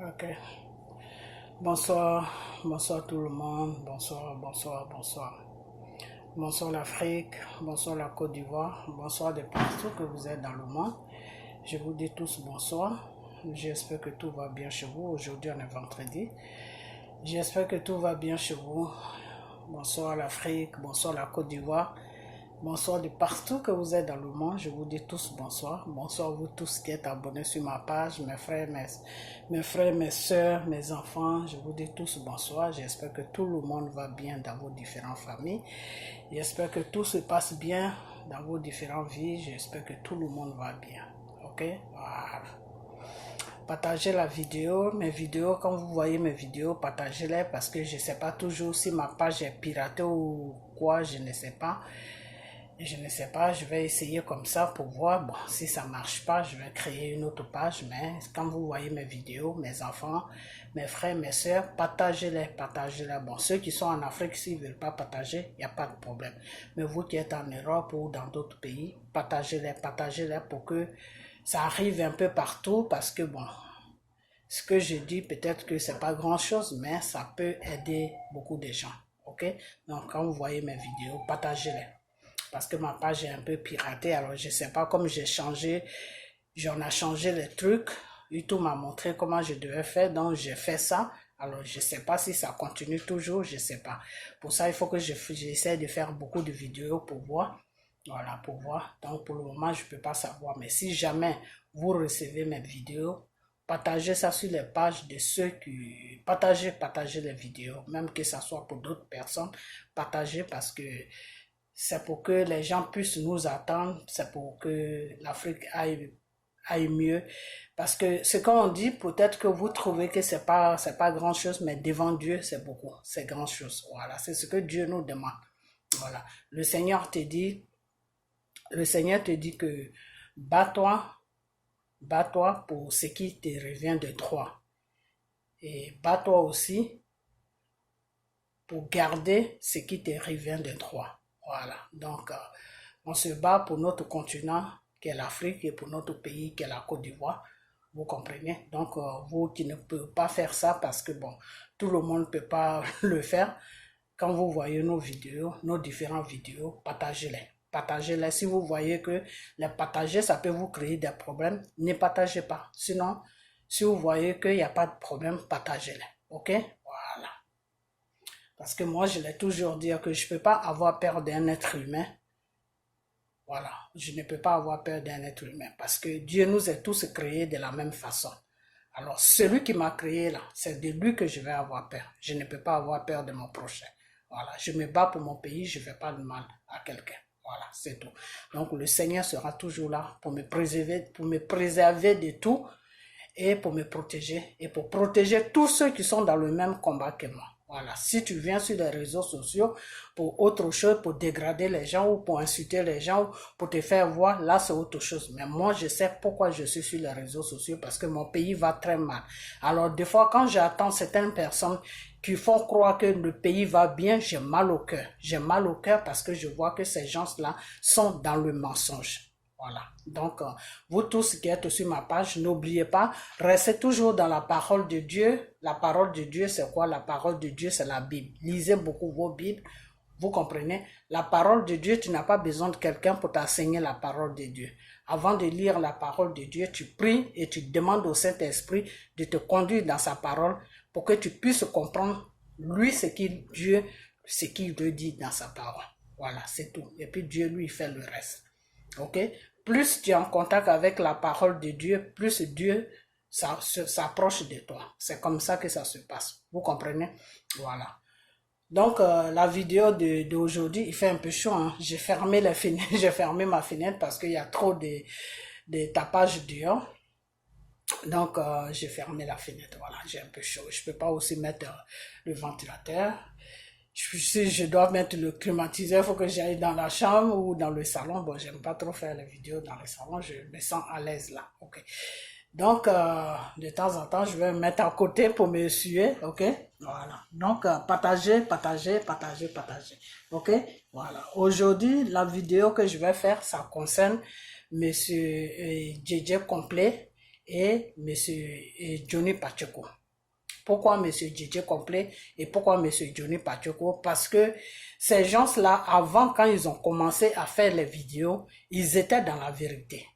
Ok. Bonsoir, bonsoir tout le monde. Bonsoir, bonsoir, bonsoir. Bonsoir l'Afrique, bonsoir la Côte d'Ivoire, bonsoir de partout que vous êtes dans le monde. Je vous dis tous bonsoir. J'espère que tout va bien chez vous. Aujourd'hui on est vendredi. J'espère que tout va bien chez vous. Bonsoir l'Afrique, bonsoir la Côte d'Ivoire. Bonsoir de partout que vous êtes dans le monde, je vous dis tous bonsoir. Bonsoir vous tous qui êtes abonnés sur ma page, mes frères, mes soeurs, mes enfants, je vous dis tous bonsoir. J'espère que tout le monde va bien dans vos différentes familles. J'espère que tout se passe bien dans vos différentes vies. J'espère que tout le monde va bien. Ok? Voilà. Partagez la vidéo, mes vidéos, quand vous voyez mes vidéos, partagez-les parce que je ne sais pas toujours si ma page est piratée ou quoi, je ne sais pas. Je ne sais pas, je vais essayer comme ça pour voir. Bon, si ça marche pas, je vais créer une autre page. Mais quand vous voyez mes vidéos, mes enfants, mes frères, mes soeurs, partagez-les, partagez-les. Bon, ceux qui sont en Afrique, s'ils ne veulent pas partager, il n'y a pas de problème. Mais vous qui êtes en Europe ou dans d'autres pays, partagez-les pour que ça arrive un peu partout. Parce que bon, ce que je dis, peut-être que c'est pas grand-chose, mais ça peut aider beaucoup de gens. Ok? Donc, quand vous voyez mes vidéos, partagez-les. Parce que ma page est un peu piratée, alors je sais pas, comme j'en ai changé les trucs, YouTube m'a montré comment je devais faire, donc j'ai fait ça, alors je sais pas si ça continue toujours, je sais pas. Pour ça, il faut que j'essaie de faire beaucoup de vidéos pour voir, voilà, pour voir. Donc pour le moment, je peux pas savoir, mais si jamais vous recevez mes vidéos, partagez ça sur les pages de ceux qui... Partagez les vidéos, même que ça soit pour d'autres personnes, partagez parce que c'est pour que les gens puissent nous attendre, c'est pour que l'Afrique aille mieux. Parce que ce qu'on dit, peut-être que vous trouvez que c'est pas grand chose, mais devant Dieu, c'est beaucoup, c'est grand chose. Voilà, c'est ce que Dieu nous demande. Voilà. Le Seigneur te dit que bats-toi pour ce qui te revient de droit. Et bats-toi aussi pour garder ce qui te revient de droit. Voilà, donc on se bat pour notre continent qui est l'Afrique et pour notre pays qui est la Côte d'Ivoire, vous comprenez? Donc vous qui ne pouvez pas faire ça parce que bon, tout le monde ne peut pas le faire, quand vous voyez nos vidéos, nos différentes vidéos, partagez-les. Partagez-les. Si vous voyez que les partager, ça peut vous créer des problèmes, ne partagez pas. Sinon, si vous voyez qu'il n'y a pas de problème, partagez-les. Ok? Voilà. Parce que moi, je l'ai toujours dit que je ne peux pas avoir peur d'un être humain. Voilà, je ne peux pas avoir peur d'un être humain parce que Dieu nous a tous créés de la même façon. Alors, celui qui m'a créé là, c'est de lui que je vais avoir peur. Je ne peux pas avoir peur de mon prochain. Voilà, je me bats pour mon pays, je ne fais pas de mal à quelqu'un. Voilà, c'est tout. Donc, le Seigneur sera toujours là pour me préserver de tout et pour me protéger et pour protéger tous ceux qui sont dans le même combat que moi. Voilà, si tu viens sur les réseaux sociaux pour autre chose, pour dégrader les gens ou pour insulter les gens ou pour te faire voir, là c'est autre chose. Mais moi je sais pourquoi je suis sur les réseaux sociaux parce que mon pays va très mal. Alors des fois quand j'attends certaines personnes qui font croire que le pays va bien, j'ai mal au cœur. J'ai mal au cœur parce que je vois que ces gens-là sont dans le mensonge. Voilà. Donc, vous tous qui êtes sur ma page, n'oubliez pas, restez toujours dans la parole de Dieu. La parole de Dieu, c'est quoi? La parole de Dieu, c'est la Bible. Lisez beaucoup vos Bibles. Vous comprenez? La parole de Dieu, tu n'as pas besoin de quelqu'un pour t'enseigner la parole de Dieu. Avant de lire la parole de Dieu, tu pries et tu demandes au Saint-Esprit de te conduire dans sa parole pour que tu puisses comprendre, lui, ce qu'il veut dire dans sa parole. Voilà, c'est tout. Et puis Dieu, lui, fait le reste. Ok? Plus tu es en contact avec la parole de Dieu, plus Dieu s'approche de toi. C'est comme ça que ça se passe. Vous comprenez? Voilà. Donc, la vidéo d'aujourd'hui, il fait un peu chaud. Hein? J'ai fermé la fenêtre, j'ai fermé ma fenêtre parce qu'il y a trop de tapage dehors. Donc, j'ai fermé la fenêtre. Voilà, j'ai un peu chaud. Je peux pas aussi mettre le ventilateur. Si je dois mettre le climatiseur, il faut que j'aille dans la chambre ou dans le salon. Bon, j'aime pas trop faire les vidéos dans le salon, je me sens à l'aise là. Ok. Donc, de temps en temps, je vais me mettre à côté pour me suer. Ok. Voilà. Donc, partagez. Ok. Voilà. Aujourd'hui, la vidéo que je vais faire, ça concerne Monsieur JJ Complet, et M. Johnny Pacheco. Pourquoi M. DJ Complet et pourquoi M. Johnny Pacheco? Parce que ces gens-là, avant, quand ils ont commencé à faire les vidéos, ils étaient dans la vérité.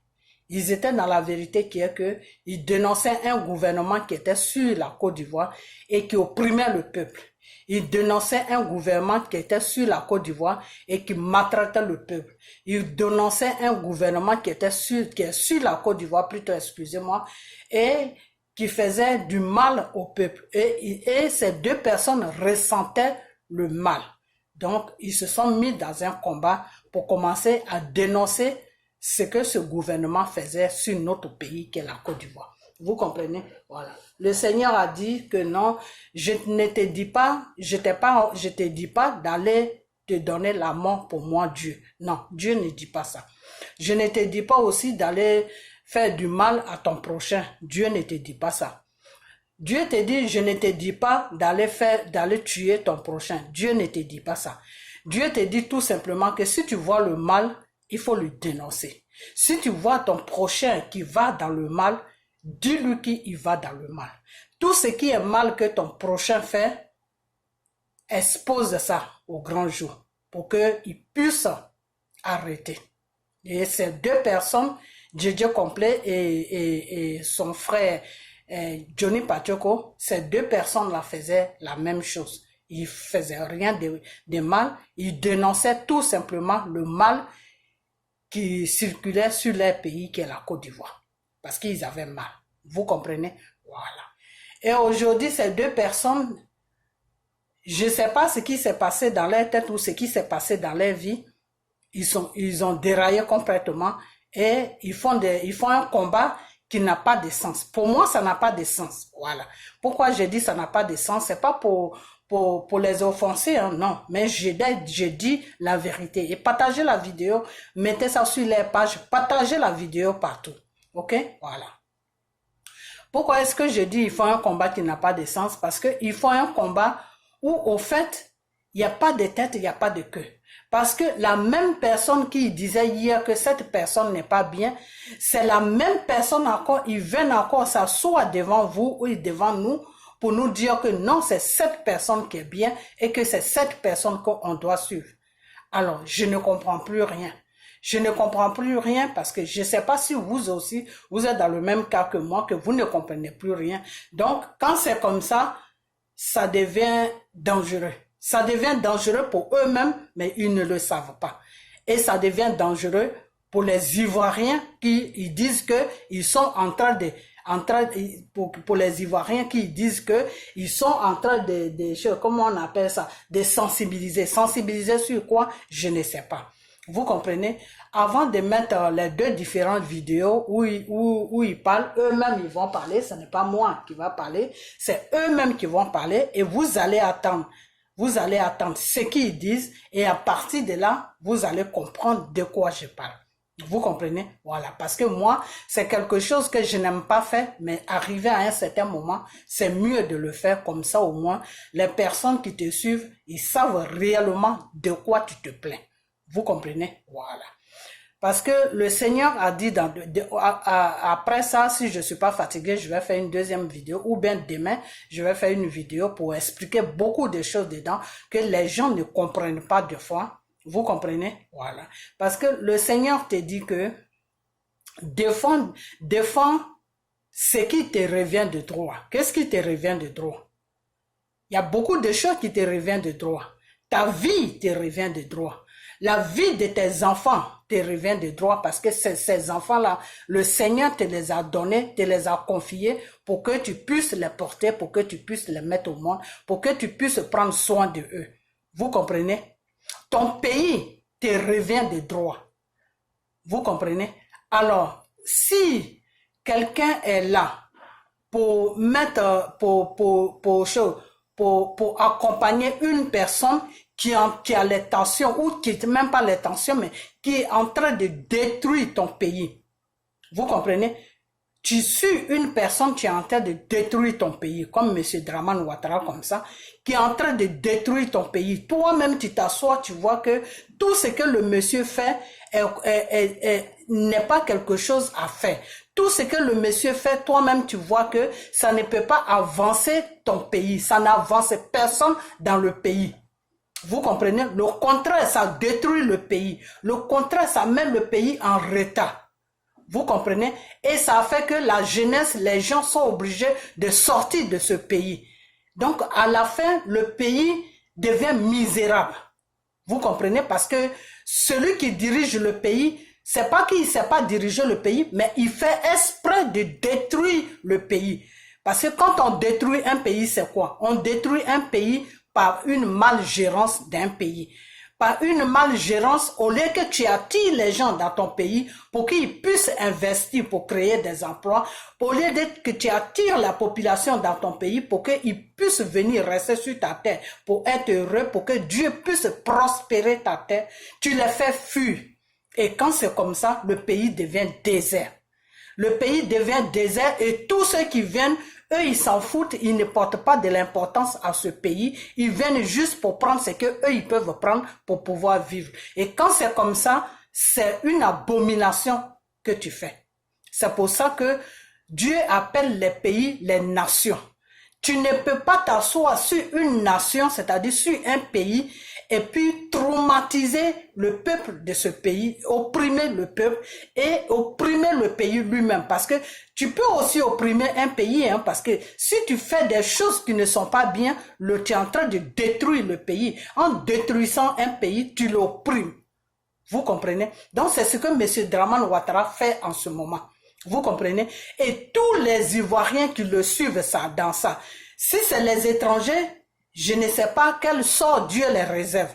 Ils étaient dans la vérité qui est que ils dénonçaient un gouvernement qui était sur la Côte d'Ivoire et qui opprimait le peuple. Ils dénonçaient un gouvernement qui était sur la Côte d'Ivoire et qui maltraitait le peuple. Ils dénonçaient un gouvernement qui est sur la Côte d'Ivoire, plutôt, excusez-moi, et qui faisait du mal au peuple. Et ces deux personnes ressentaient le mal. Donc, ils se sont mis dans un combat pour commencer à dénoncer ce que ce gouvernement faisait sur notre pays, qui est la Côte d'Ivoire. Vous comprenez? Voilà. Le Seigneur a dit que non, je ne te dis pas, je te dis pas d'aller te donner la mort pour moi, Dieu. Non, Dieu ne dit pas ça. Je ne te dis pas aussi d'aller faire du mal à ton prochain. Dieu ne te dit pas ça. Dieu te dit, je ne te dis pas d'aller tuer ton prochain. Dieu ne te dit pas ça. Dieu te dit tout simplement que si tu vois le mal, il faut le dénoncer. Si tu vois ton prochain qui va dans le mal, dis-lui qu'il va dans le mal. Tout ce qui est mal que ton prochain fait, expose ça au grand jour pour qu'il puisse arrêter. Et ces deux personnes, DJ Complet et son frère Johnny Pacheco, ces deux personnes-là faisaient la même chose. Ils faisaient rien de mal. Ils dénonçaient tout simplement le mal qui circulait sur leur pays, qui est la Côte d'Ivoire. Parce qu'ils avaient mal. Vous comprenez? Voilà. Et aujourd'hui, ces deux personnes, je ne sais pas ce qui s'est passé dans leur tête ou ce qui s'est passé dans leur vie. Ils ont déraillé complètement et ils font un combat qui n'a pas de sens. Pour moi, ça n'a pas de sens. Voilà. Pourquoi je dis ça n'a pas de sens? C'est pas pour les offenser, hein, non. Mais je dis la vérité. Et partagez la vidéo, mettez ça sur les pages, partagez la vidéo partout. Ok? Voilà. Pourquoi est-ce que je dis ils font un combat qui n'a pas de sens? Parce qu'ils font un combat où, au fait, il n'y a pas de tête, il n'y a pas de queue. Parce que la même personne qui disait hier que cette personne n'est pas bien, c'est la même personne encore, ils viennent encore s'asseoir devant vous ou devant nous pour nous dire que non, c'est cette personne qui est bien et que c'est cette personne qu'on doit suivre. Alors, je ne comprends plus rien. Je ne comprends plus rien parce que je ne sais pas si vous aussi, vous êtes dans le même cas que moi, que vous ne comprenez plus rien. Donc, quand c'est comme ça, ça devient dangereux. Ça devient dangereux pour eux-mêmes, mais ils ne le savent pas. Et ça devient dangereux pour les Ivoiriens qui ils disent que ils sont en train de pour les Ivoiriens qui disent que ils sont en train de comment on appelle ça, de sensibiliser. Sensibiliser sur quoi? Je ne sais pas. Vous comprenez? Avant de mettre les deux différentes vidéos où ils parlent, eux-mêmes ils vont parler, ce n'est pas moi qui va parler, c'est eux-mêmes qui vont parler et vous allez attendre. Vous allez attendre ce qu'ils disent et à partir de là, vous allez comprendre de quoi je parle. Vous comprenez? Voilà. Parce que moi, c'est quelque chose que je n'aime pas faire, mais arrivé à un certain moment, c'est mieux de le faire comme ça au moins. Les personnes qui te suivent, ils savent réellement de quoi tu te plains. Vous comprenez? Voilà. Parce que le Seigneur a dit, après ça, si je ne suis pas fatigué, je vais faire une deuxième vidéo, ou bien demain, je vais faire une vidéo pour expliquer beaucoup de choses dedans que les gens ne comprennent pas de fois. Vous comprenez? Voilà. Parce que le Seigneur te dit que défends ce qui te revient de droit. Qu'est-ce qui te revient de droit? Il y a beaucoup de choses qui te reviennent de droit. Ta vie te revient de droit. La vie de tes enfants te revient de droit parce que ces enfants-là, le Seigneur te les a donnés, te les a confiés pour que tu puisses les porter, pour que tu puisses les mettre au monde, pour que tu puisses prendre soin de eux. Vous comprenez? Ton pays te revient de droit. Vous comprenez? Alors, si quelqu'un est là pour mettre, pour accompagner une personne qui a les tensions, ou qui n'est même pas les tensions, mais qui est en train de détruire ton pays. Vous comprenez? Tu suis une personne qui est en train de détruire ton pays, comme M. Dramane Ouattara, comme ça, qui est en train de détruire ton pays. Toi-même, tu t'assois, tu vois que tout ce que le monsieur fait n'est pas quelque chose à faire. tout ce que le monsieur fait, toi-même, tu vois que ça ne peut pas avancer ton pays. Ça n'avance personne dans le pays. Vous comprenez? Le contraire, ça détruit le pays. Le contraire, ça met le pays en retard. Vous comprenez? Et ça fait que la jeunesse, les gens sont obligés de sortir de ce pays. Donc, à la fin, le pays devient misérable. Vous comprenez? Parce que celui qui dirige le pays, c'est pas qu'il ne sait pas diriger le pays, mais il fait exprès de détruire le pays. Parce que quand on détruit un pays, c'est quoi? On détruit un pays par une malgérance d'un pays. Par une malgérance, au lieu que tu attires les gens dans ton pays pour qu'ils puissent investir pour créer des emplois, au lieu que tu attires la population dans ton pays pour qu'ils puissent venir rester sur ta terre, pour être heureux, pour que Dieu puisse prospérer ta terre, tu les fais fuir. Et quand c'est comme ça, le pays devient désert. Le pays devient désert et tous ceux qui viennent, eux, ils s'en foutent, ils ne portent pas de l'importance à ce pays. Ils viennent juste pour prendre ce qu'eux, ils peuvent prendre pour pouvoir vivre. Et quand c'est comme ça, c'est une abomination que tu fais. C'est pour ça que Dieu appelle les pays les nations. Tu ne peux pas t'asseoir sur une nation, c'est-à-dire sur un pays, et puis traumatiser le peuple de ce pays, opprimer le peuple et opprimer le pays lui-même. Parce que tu peux aussi opprimer un pays, hein, parce que si tu fais des choses qui ne sont pas bien, tu es en train de détruire le pays. En détruisant un pays, tu l'opprimes. Vous comprenez? Donc c'est ce que M. Dramane Ouattara fait en ce moment. Vous comprenez? Et tous les Ivoiriens qui le suivent ça, dans ça. Si c'est les étrangers, je ne sais pas quel sort Dieu les réserve.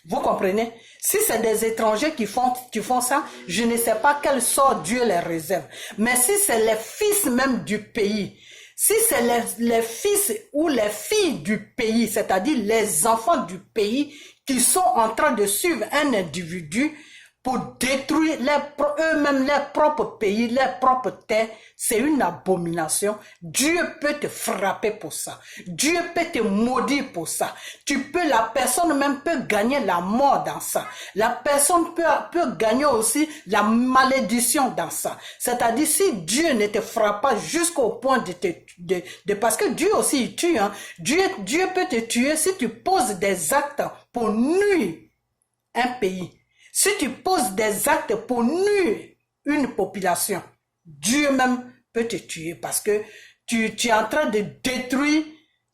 Vous comprenez? Si c'est des étrangers qui font ça, je ne sais pas quel sort Dieu les réserve. Mais si c'est les fils même du pays, si c'est les fils ou les filles du pays, c'est-à-dire les enfants du pays qui sont en train de suivre un individu pour détruire eux-mêmes leurs propres pays, leurs propres terres, c'est une abomination. Dieu peut te frapper pour ça. Dieu peut te maudire pour ça. La personne même peut gagner la mort dans ça. La personne peut gagner aussi la malédiction dans ça. C'est-à-dire, si Dieu ne te frappe pas jusqu'au point parce que Dieu aussi il tue, hein. Dieu peut te tuer si tu poses des actes pour nuire un pays. Si tu poses des actes pour nuire une population, Dieu même peut te tuer parce que tu es en train de détruire,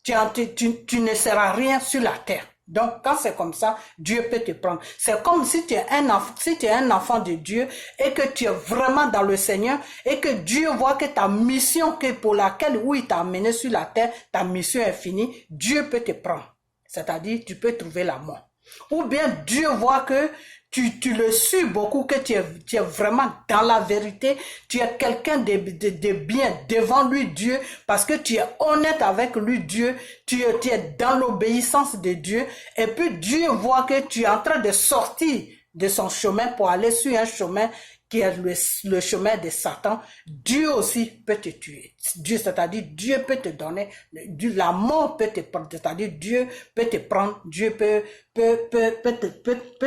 tu ne seras rien sur la terre. Donc, quand c'est comme ça, Dieu peut te prendre. C'est comme si tu es un enfant de Dieu et que tu es vraiment dans le Seigneur et que Dieu voit que ta mission pour laquelle il t'a amené sur la terre, ta mission est finie, Dieu peut te prendre. C'est-à-dire, tu peux trouver la mort. Ou bien Dieu voit que tu le suis beaucoup, que tu es vraiment dans la vérité, tu es quelqu'un de bien devant lui Dieu, parce que tu es honnête avec lui Dieu, tu es dans l'obéissance de Dieu, et puis Dieu voit que tu es en train de sortir de son chemin pour aller sur un chemin qui est le chemin de Satan. Peut aussi peut te tuer. Dieu, c'est-à-dire Dieu peut te donner, la mort peut te prendre, c'est-à-dire Dieu peut te prendre, Dieu peut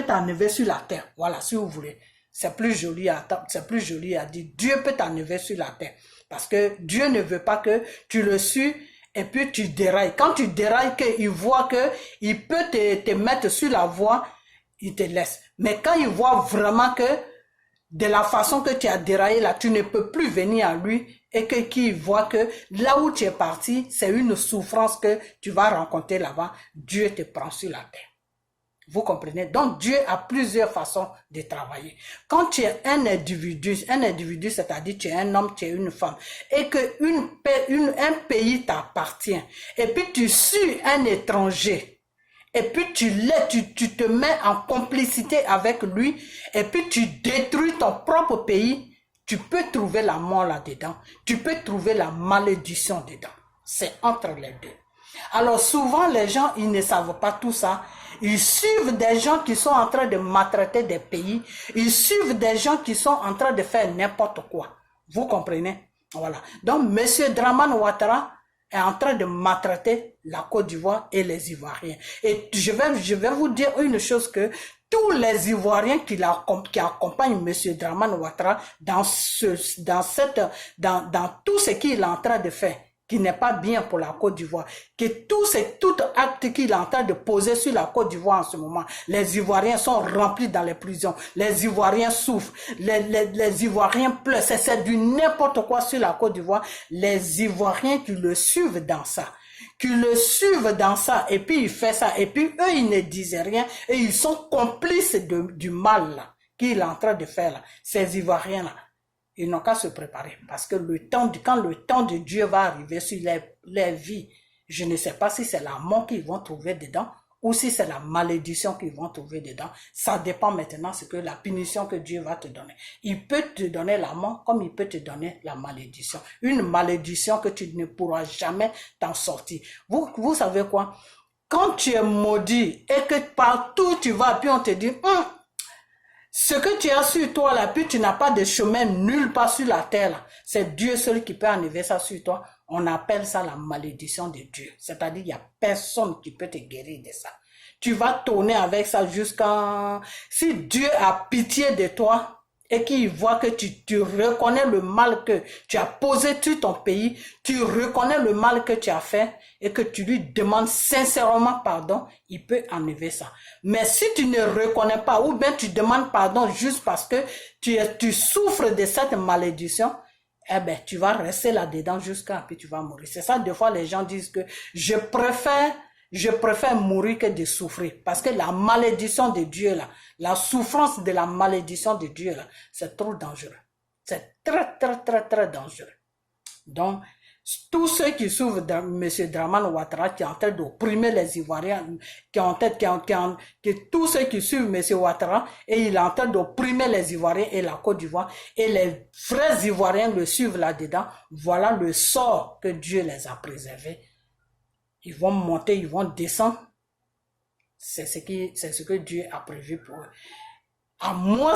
t'enlever sur la terre. Voilà, si vous voulez. C'est plus joli à dire. Dieu peut t'enlever sur la terre. Parce que Dieu ne veut pas que tu le suis et puis tu dérailles. Quand tu dérailles, qu'il voit que il peut te mettre sur la voie, il te laisse. Mais quand il voit vraiment que de la façon que tu as déraillé là, tu ne peux plus venir à lui et qu'il voit que là où tu es parti, c'est une souffrance que tu vas rencontrer là-bas, Dieu te prend sur la terre. Vous comprenez? Donc Dieu a plusieurs façons de travailler. Quand tu es un individu, c'est-à-dire tu es un homme, tu es une femme, et que un pays t'appartient, et puis tu suis un étranger, et puis tu te mets en complicité avec lui, et puis tu détruis ton propre pays, tu peux trouver la mort là-dedans, tu peux trouver la malédiction dedans. C'est entre les deux. Alors souvent les gens, ils ne savent pas tout ça. Ils suivent des gens qui sont en train de maltraiter des pays. Ils suivent des gens qui sont en train de faire n'importe quoi. Vous comprenez? Voilà. Donc M. Dramane Ouattara est en train de maltraiter la Côte d'Ivoire et les Ivoiriens. Et je vais vous dire une chose, que tous les Ivoiriens qui accompagnent M. Dramane Ouattara dans tout ce qu'il est en train de faire, qui n'est pas bien pour la Côte d'Ivoire, que tout acte qu'il est en train de poser sur la Côte d'Ivoire en ce moment, les Ivoiriens sont remplis dans les prisons, les Ivoiriens souffrent, les Ivoiriens pleurent, c'est du n'importe quoi sur la Côte d'Ivoire, les Ivoiriens qui le suivent dans ça, et puis il fait ça, et puis eux ils ne disent rien, et ils sont complices du mal là, qu'il est en train de faire là, ces Ivoiriens là. Ils n'ont qu'à se préparer parce que quand le temps de Dieu va arriver sur les vies, je ne sais pas si c'est la mort qu'ils vont trouver dedans ou si c'est la malédiction qu'ils vont trouver dedans. Ça dépend maintenant de la punition que Dieu va te donner. Il peut te donner la mort comme il peut te donner la malédiction. Une malédiction que tu ne pourras jamais t'en sortir. Vous savez quoi? Quand tu es maudit et que partout tu vas, puis on te dit... ce que tu as sur toi là, puis tu n'as pas de chemin nulle part sur la terre, c'est Dieu seul qui peut enlever ça sur toi. On appelle ça la malédiction de Dieu. C'est-à-dire, il n'y a personne qui peut te guérir de ça. Tu vas tourner avec ça jusqu'à... Si Dieu a pitié de toi et qu'il voit que tu reconnais le mal que tu as posé sur ton pays, tu reconnais le mal que tu as fait et que tu lui demandes sincèrement pardon, il peut enlever ça. Mais si tu ne reconnais pas ou bien tu demandes pardon juste parce que tu souffres de cette malédiction, eh ben, tu vas rester là-dedans jusqu'à puis tu vas mourir. C'est ça, des fois, les gens disent que je préfère mourir que de souffrir. Parce que la malédiction de Dieu, là, la souffrance de la malédiction de Dieu, là, c'est trop dangereux. C'est très, très, très, très dangereux. Donc, tous ceux qui souffrent de M. Dramane Ouattara, qui est en train d'opprimer les Ivoiriens, tous ceux qui suivent M. Ouattara, et il est en train d'opprimer les Ivoiriens et la Côte d'Ivoire, et les vrais Ivoiriens le suivent là-dedans, voilà le sort que Dieu les a préservés. Ils vont monter, ils vont descendre. C'est ce que Dieu a prévu pour eux. À moins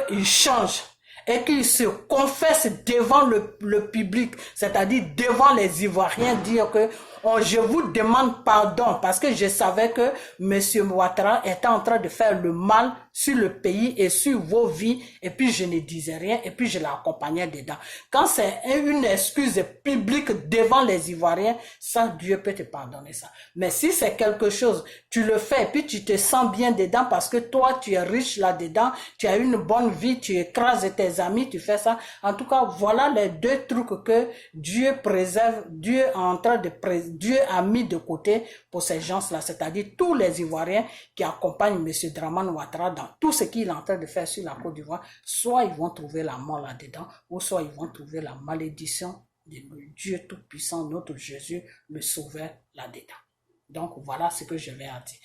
qu'ils changent et qu'ils se confessent devant le public, c'est-à-dire devant les Ivoiriens, dire que je vous demande pardon parce que je savais que M. Ouattara était en train de faire le mal sur le pays et sur vos vies, et puis je ne disais rien, et puis je l'accompagnais dedans. Quand c'est une excuse publique devant les Ivoiriens, ça, Dieu peut te pardonner ça. Mais si c'est quelque chose, tu le fais, et puis tu te sens bien dedans parce que toi, tu es riche là-dedans, tu as une bonne vie, tu écrases tes amis, tu fais ça. En tout cas, voilà les deux trucs que Dieu préserve, Dieu a mis de côté pour ces gens-là, c'est-à-dire tous les Ivoiriens qui accompagnent M. Dramane Ouattara dans tout ce qu'il est en train de faire sur la Côte d'Ivoire, soit ils vont trouver la mort là-dedans, ou soit ils vont trouver la malédiction de Dieu Tout-Puissant, notre Jésus, le Sauveur là-dedans. Donc voilà ce que je vais en dire.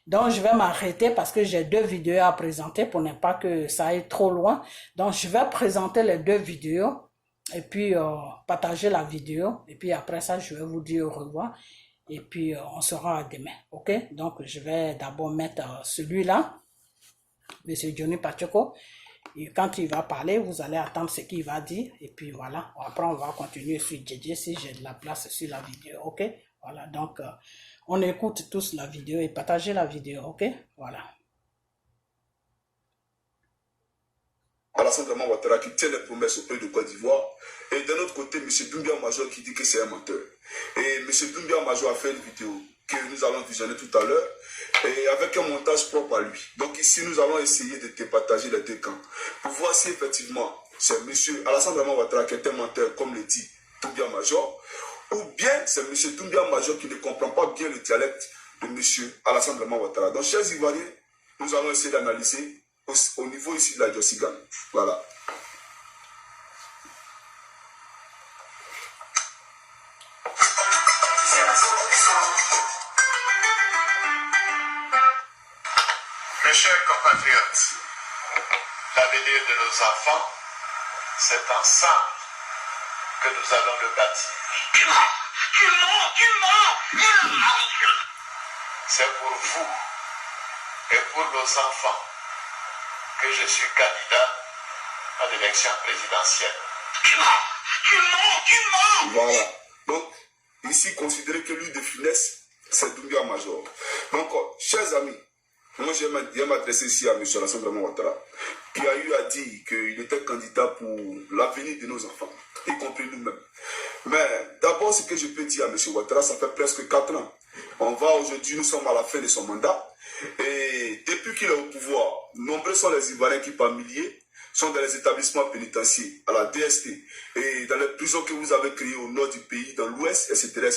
Donc je vais m'arrêter parce que j'ai 2 vidéos à présenter pour ne pas que ça aille trop loin. Donc je vais présenter les 2 vidéos et puis partager la vidéo, et puis après ça je vais vous dire au revoir. Et puis on sera demain, ok? Donc je vais d'abord mettre celui-là, M. Johnny Pacheco. Et quand il va parler, vous allez attendre ce qu'il va dire. Et puis voilà, après on va continuer sur JJ si j'ai de la place sur la vidéo, ok? Voilà, donc on écoute tous la vidéo et partagez la vidéo, ok? Voilà. Alassane Dramane Ouattara qui tient les promesses au pays de Côte d'Ivoire. Et d'un autre côté, M. Doumbia Major qui dit que c'est un menteur. Et M. Doumbia Major a fait une vidéo que nous allons visionner tout à l'heure, et avec un montage propre à lui. Donc ici, nous allons essayer de partager les 2 camps, pour voir si effectivement c'est M. Alassane Dramane Ouattara qui est un menteur, comme le dit Doumbia Major, ou bien c'est M. Doumbia Major qui ne comprend pas bien le dialecte de M. Alassane Dramane Ouattara. Donc, chers Ivoiriens, nous allons essayer d'analyser au niveau ici de la Diossigan. Voilà. Mes chers compatriotes, l'avenir de nos enfants, c'est ensemble que nous allons le bâtir. Tu mens. C'est pour vous et pour nos enfants que je suis candidat à l'élection présidentielle. Tu mens. Voilà. Donc, ici, considérez que lui de finesse, c'est Doumbia Major. Donc, chers amis, moi j'aime m'adresser ici à M. Alassane Draman Ouattara, qui a eu à dire qu'il était candidat pour l'avenir de nos enfants, y compris nous-mêmes. Mais d'abord, ce que je peux dire à M. Ouattara, ça fait presque 4 ans. Aujourd'hui, nous sommes à la fin de son mandat. Et depuis qu'il est au pouvoir, nombreux sont les Ivoiriens qui, par milliers, sont dans les établissements pénitentiaires, à la DST, et dans les prisons que vous avez créées au nord du pays, dans l'ouest, etc.,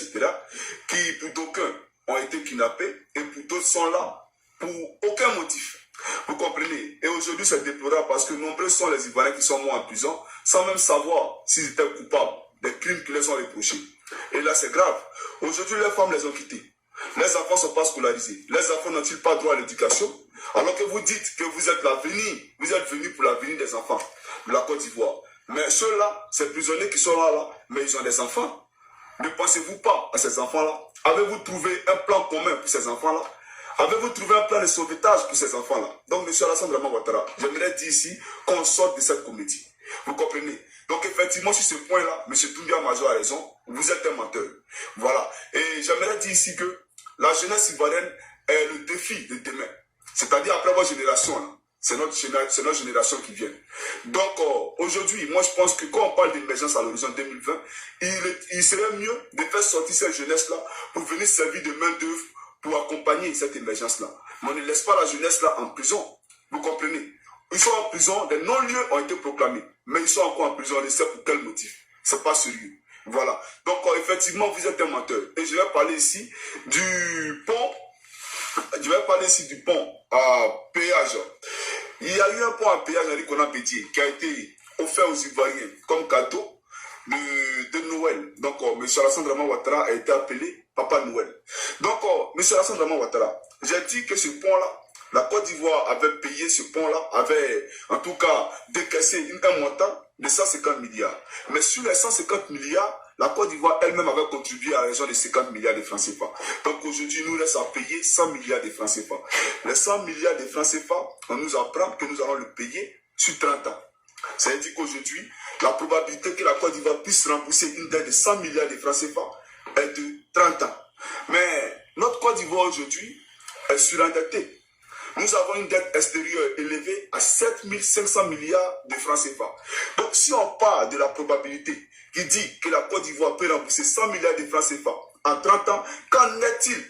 qui, pour d'aucuns, ont été kidnappés, et pour d'autres sont là pour aucun motif. Vous comprenez? Et aujourd'hui, c'est déplorable parce que nombreux sont les Ivoiriens qui sont morts en prison, sans même savoir s'ils étaient coupables des crimes qui les ont reprochés. Et là, c'est grave. Aujourd'hui, les femmes les ont quittés. Les enfants ne sont pas scolarisés. Les enfants n'ont-ils pas droit à l'éducation? Alors que vous dites que vous êtes l'avenir, vous êtes venus pour l'avenir des enfants de la Côte d'Ivoire. Mais ceux-là, ces prisonniers qui sont là, mais ils ont des enfants. Ne pensez-vous pas à ces enfants-là? Avez-vous trouvé un plan commun pour ces enfants-là? Avez-vous trouvé un plan de sauvetage pour ces enfants-là? Donc, M. Alassane Draman Ouattara, j'aimerais dire ici qu'on sorte de cette comédie. Vous comprenez? Donc, effectivement, sur ce point-là, M. Doumbia Major a raison. Vous êtes un menteur. Voilà. Et j'aimerais dire ici que la jeunesse ivoirienne est le défi de demain. C'est-à-dire après votre génération, c'est notre génération qui vient. Donc aujourd'hui, moi je pense que quand on parle d'émergence à l'horizon 2020, il serait mieux de faire sortir cette jeunesse-là pour venir servir de main-d'œuvre pour accompagner cette émergence-là. Mais on ne laisse pas la jeunesse-là en prison. Vous comprenez? Ils sont en prison, des non-lieux ont été proclamés, mais ils sont encore en prison, on ne sait pour quel motif. C'est pas sérieux. Voilà. Donc effectivement, vous êtes un menteur. Et je vais parler ici du pont. Je vais parler ici du pont à péage. Il y a eu un pont à péage Henri Konan Bédié qui a été offert aux Ivoiriens comme cadeau de Noël. Donc, M. Alassane Draman Ouattara a été appelé Papa Noël. Donc, M. Alassane Draman Ouattara, j'ai dit que ce pont-là, la Côte d'Ivoire avait payé ce pont-là, avait en tout cas décaissé un montant de 150 milliards. Mais sur les 150 milliards, la Côte d'Ivoire elle-même avait contribué à raison de 50 milliards de francs CFA. Donc aujourd'hui, nous reste à payer 100 milliards de francs CFA. Les 100 milliards de francs CFA, on nous apprend que nous allons le payer sur 30 ans. Ça veut dire qu'aujourd'hui, la probabilité que la Côte d'Ivoire puisse rembourser une dette de 100 milliards de francs CFA est de 30 ans. Mais notre Côte d'Ivoire aujourd'hui est surendettée. Nous avons une dette extérieure élevée à 7500 milliards de francs CFA. Donc si on parle de la probabilité qui dit que la Côte d'Ivoire peut rembourser 100 milliards de francs CFA en 30 ans, qu'en est-il,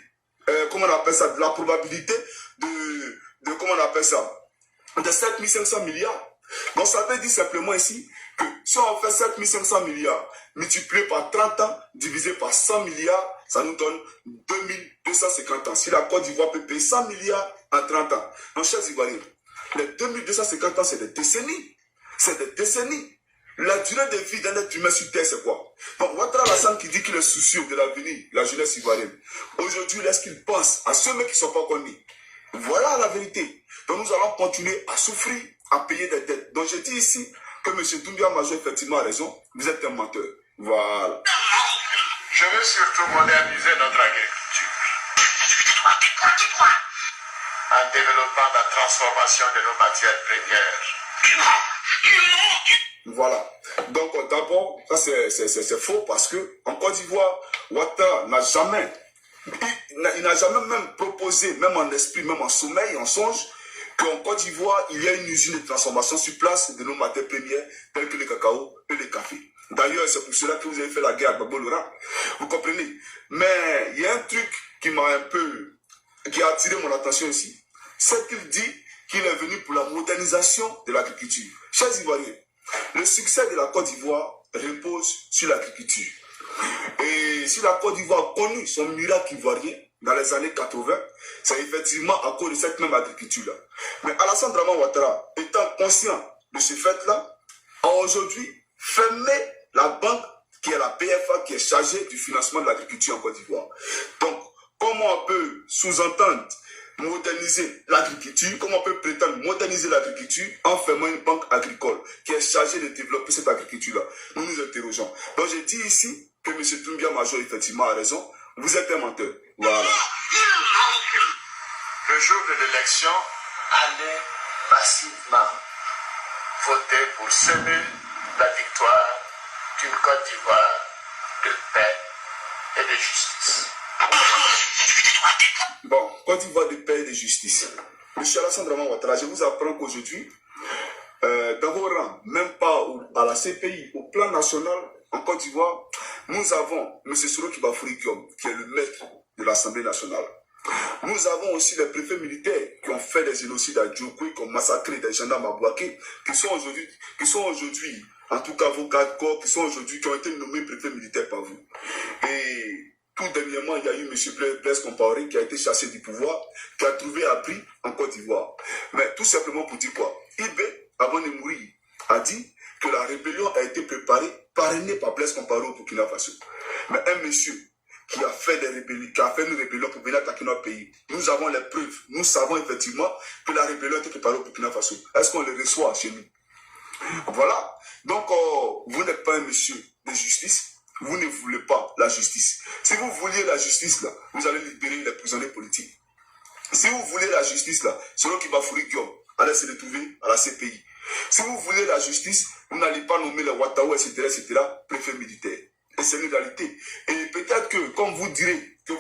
comment on appelle ça, de la probabilité comment on appelle ça, de 7500 milliards? Donc ça veut dire simplement ici que si on fait 7500 milliards multiplié par 30 ans, divisé par 100 milliards, ça nous donne 2250 ans. Si la Côte d'Ivoire peut payer 100 milliards en 30 ans. Donc, chers Ivoiriens, les 2250 ans, c'est des décennies. C'est des décennies. La durée de vie d'un être humain sur Terre, c'est quoi? Donc, Ouattara Alassane qui dit qu'il est soucieux de l'avenir, la jeunesse ivoirienne. Aujourd'hui, est-ce qu'il pense à ceux qui ne sont pas connus? Voilà la vérité. Donc, nous allons continuer à souffrir, à payer des dettes. Donc, je dis ici que M. Doumbia Major, effectivement, a raison. Vous êtes un menteur. Voilà. Je veux surtout moderniser notre agriculture. En développant la transformation de nos matières premières. Voilà. Donc d'abord, ça c'est faux parce que en Côte d'Ivoire, Ouattara n'a jamais, il n'a jamais même proposé, même en esprit, même en sommeil, en songe, qu'en Côte d'Ivoire, il y a une usine de transformation sur place de nos matières premières, telles que le cacao et le café. D'ailleurs, c'est pour cela que vous avez fait la guerre à Gbagbo Laurent. Vous comprenez? Mais il y a un truc qui m'a qui a attiré mon attention ici. C'est qu'il dit qu'il est venu pour la modernisation de l'agriculture. Chers Ivoiriens, le succès de la Côte d'Ivoire repose sur l'agriculture. Et si la Côte d'Ivoire a connu son miracle ivoirien dans les années 80, c'est effectivement à cause de cette même agriculture-là. Mais Alassane Draman Ouattara, étant conscient de ce fait-là, a aujourd'hui fermé la banque qui est la BFA, qui est chargée du financement de l'agriculture en Côte d'Ivoire. Donc, comment on peut sous-entendre moderniser l'agriculture, comment on peut prétendre moderniser l'agriculture en fermant une banque agricole qui est chargée de développer cette agriculture-là? Nous nous interrogeons. Donc, je dis ici que M. Doumbia Major, effectivement, a raison. Vous êtes un menteur. Voilà. Le jour de l'élection, allez massivement voter pour semer la victoire d'une Côte d'Ivoire de paix et de justice. Bon, Côte d'Ivoire de paix et de justice. Monsieur Alassane Draman Ouattara, je vous apprends qu'aujourd'hui, dans vos rangs, même pas à la CPI, au plan national, en Côte d'Ivoire, nous avons M. Soro Kibafouri Guillaume, qui est le maître de l'Assemblée nationale. Nous avons aussi les préfets militaires qui ont fait des génocides à Djokoué, qui ont massacré des gendarmes à Bouaké, qui sont aujourd'hui, en tout cas vos cadres corps, qui ont été nommés préfets militaires par vous. Et tout dernièrement, il y a eu M. Blaise Compaoré qui a été chassé du pouvoir, qui a trouvé abri en Côte d'Ivoire. Mais tout simplement pour dire quoi? Ibé, avant de mourir, a dit que la rébellion a été préparée, parrainée par Blaise Compaoré au Burkina Faso. Mais un monsieur qui a fait une rébellion pour venir attaquer notre pays, nous avons les preuves. Nous savons effectivement que la rébellion a été préparée au Burkina Faso. Est-ce qu'on le reçoit chez nous? Voilà. Donc, vous n'êtes pas un monsieur de justice. Vous ne voulez pas la justice. Si vous vouliez la justice, là, vous allez libérer les prisonniers politiques. Si vous voulez la justice, là, Soro Kibafouri Guillaume allez se retrouver à la CPI. Si vous voulez la justice, vous n'allez pas nommer les Ouattara, etc., préfet militaire. Et c'est une réalité. Et peut-être que, comme vous direz que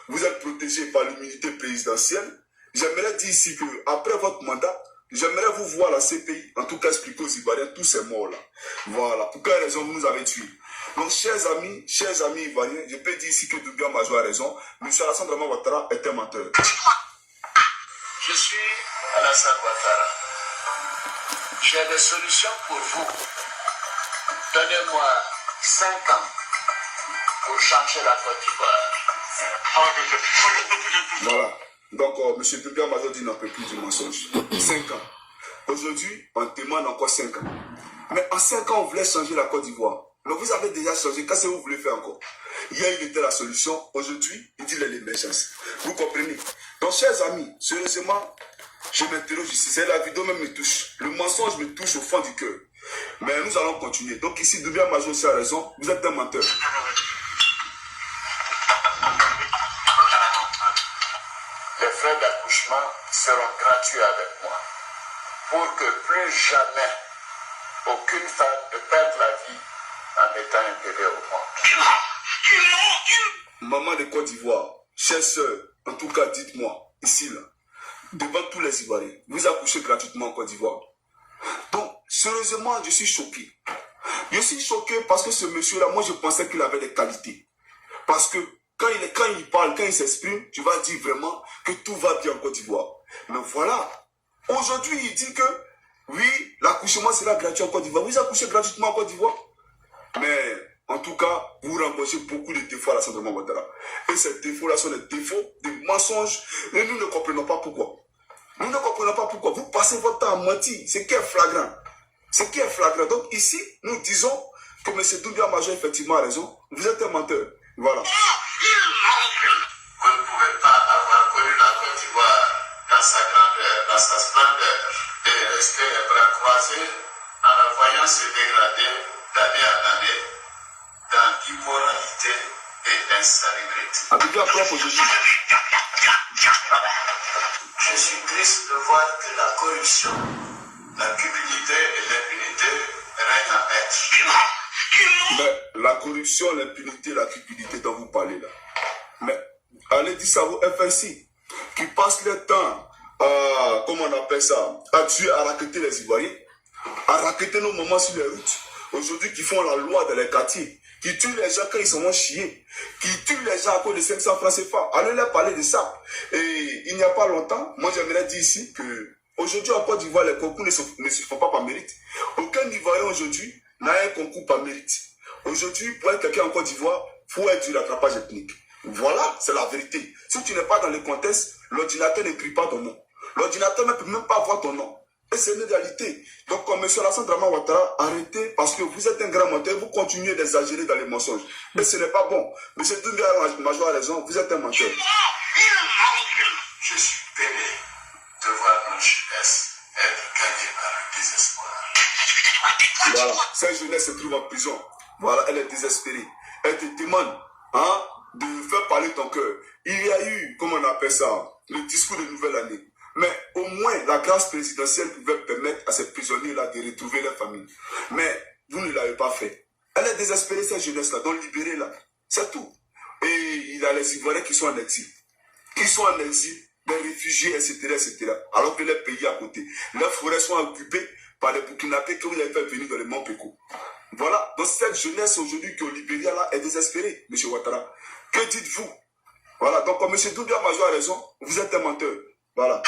vous êtes protégé par l'immunité présidentielle, j'aimerais dire ici que, après votre mandat, j'aimerais vous voir à la CPI, en tout cas expliquer aux Ivoiriens tous ces morts-là. Voilà. Pour quelle raison vous nous avez tués? Donc, chers amis Ivoiriens, je peux dire ici que Doumbia Major a raison. M. Alassane Draman Ouattara est un menteur. Je suis Alassane Ouattara. J'ai des solutions pour vous. Donnez-moi 5 ans pour changer la Côte d'Ivoire. Voilà. Donc, M. Doumbia Major dit n'en peut plus du mensonge. 5 ans. Aujourd'hui, on demande encore 5 ans. Mais en 5 ans, on voulait changer la Côte d'Ivoire. Mais vous avez déjà changé. Qu'est-ce que vous voulez faire encore? Hier, il était la solution. Aujourd'hui, il dit l'émergence. Vous comprenez? Donc, chers amis, sérieusement, je m'interroge ici. C'est la vidéo même me touche. Le mensonge me touche au fond du cœur. Mais nous allons continuer. Donc ici, Doumbia Major aussi a raison. Vous êtes un menteur. Les frais d'accouchement seront gratuits avec moi. Pour que plus jamais aucune femme ne perde la vie en mettant un bébé au monde. Maman de Côte d'Ivoire, chère sœur, en tout cas, dites-moi, ici, là, devant tous les Ivoiriens, vous accouchez gratuitement en Côte d'Ivoire. Donc, sérieusement, je suis choqué. Je suis choqué parce que ce monsieur-là, moi, je pensais qu'il avait des qualités. Parce que quand il parle, quand il s'exprime, tu vas dire vraiment que tout va bien en Côte d'Ivoire. Mais voilà, aujourd'hui, il dit que, oui, l'accouchement sera gratuit en Côte d'Ivoire. Vous accouchez gratuitement en Côte d'Ivoire. Mais, en tout cas, vous rembauchez beaucoup de défauts à la Draman Ouattara. Et ces défauts-là sont des défauts, des mensonges. Et nous ne comprenons pas pourquoi. Nous ne comprenons pas pourquoi. Vous passez votre temps à mentir. C'est qui est flagrant. C'est qui est flagrant. Donc ici, nous disons que M. Doumbia Major effectivement a raison. Vous êtes un menteur. Voilà. Vous ne pouvez pas avoir connu la Côte d'Ivoire dans sa grandeur, dans sa splendeur, et rester les bras croisés en la voyant se dégrader d'année en année dans l'immoralité et l'insalubrité. Abidjan propre Jésus. Je suis triste de voir que la corruption, la cupidité et l'impunité règnent en maître. Mais la corruption, l'impunité, la cupidité dont vous parlez là. Mais allez dire ça aux FNC qui passent le temps à, comment on appelle ça, à tuer, à raqueter les Ivoiriens, à raqueter nos mamans sur les routes. Aujourd'hui, qui font la loi dans les quartiers, qui tuent les gens quand ils sont chiés, qui tuent les gens à cause de 500 francs CFA. Allez leur parler de ça. Et il n'y a pas longtemps, moi j'aimerais dire ici que aujourd'hui en Côte d'Ivoire, les concours ne se font pas par mérite. Aucun Ivoirien aujourd'hui n'a un concours par mérite. Aujourd'hui, pour être quelqu'un en Côte d'Ivoire, il faut être du rattrapage ethnique. Voilà, c'est la vérité. Si tu n'es pas dans le contexte, l'ordinateur n'écrit pas ton nom. L'ordinateur ne peut même pas voir ton nom. Et c'est une réalité. Donc, comme M. Alassane Draman Ouattara, arrêtez parce que vous êtes un grand menteur, vous continuez d'exagérer dans les mensonges. Et ce n'est pas bon. M. Doumbia Major a raison, vous êtes un menteur. Je suis peiné de voir notre jeunesse être gagnée par le désespoir. Voilà, cette jeunesse se trouve en prison. Voilà, elle est désespérée. Elle te demande de faire parler ton cœur. Il y a eu, comment on appelle ça, le discours de nouvelle année. Mais au moins, la grâce présidentielle pouvait permettre à ces prisonniers-là de retrouver leur famille. Mais vous ne l'avez pas fait. Elle est désespérée, cette jeunesse-là, donc libérée-la. C'est tout. Et il y a les Ivoiriens qui sont en exil. Qui sont en exil des réfugiés, etc., etc. Alors que les pays à côté, les forêts sont occupées par les Burkinabés que vous avez fait venir dans les Mampeko. Voilà, donc cette jeunesse aujourd'hui qui est au Libéria là est désespérée, M. Ouattara. Que dites-vous? Voilà, donc comme M. Doumbia Major a raison, vous êtes un menteur. Voilà.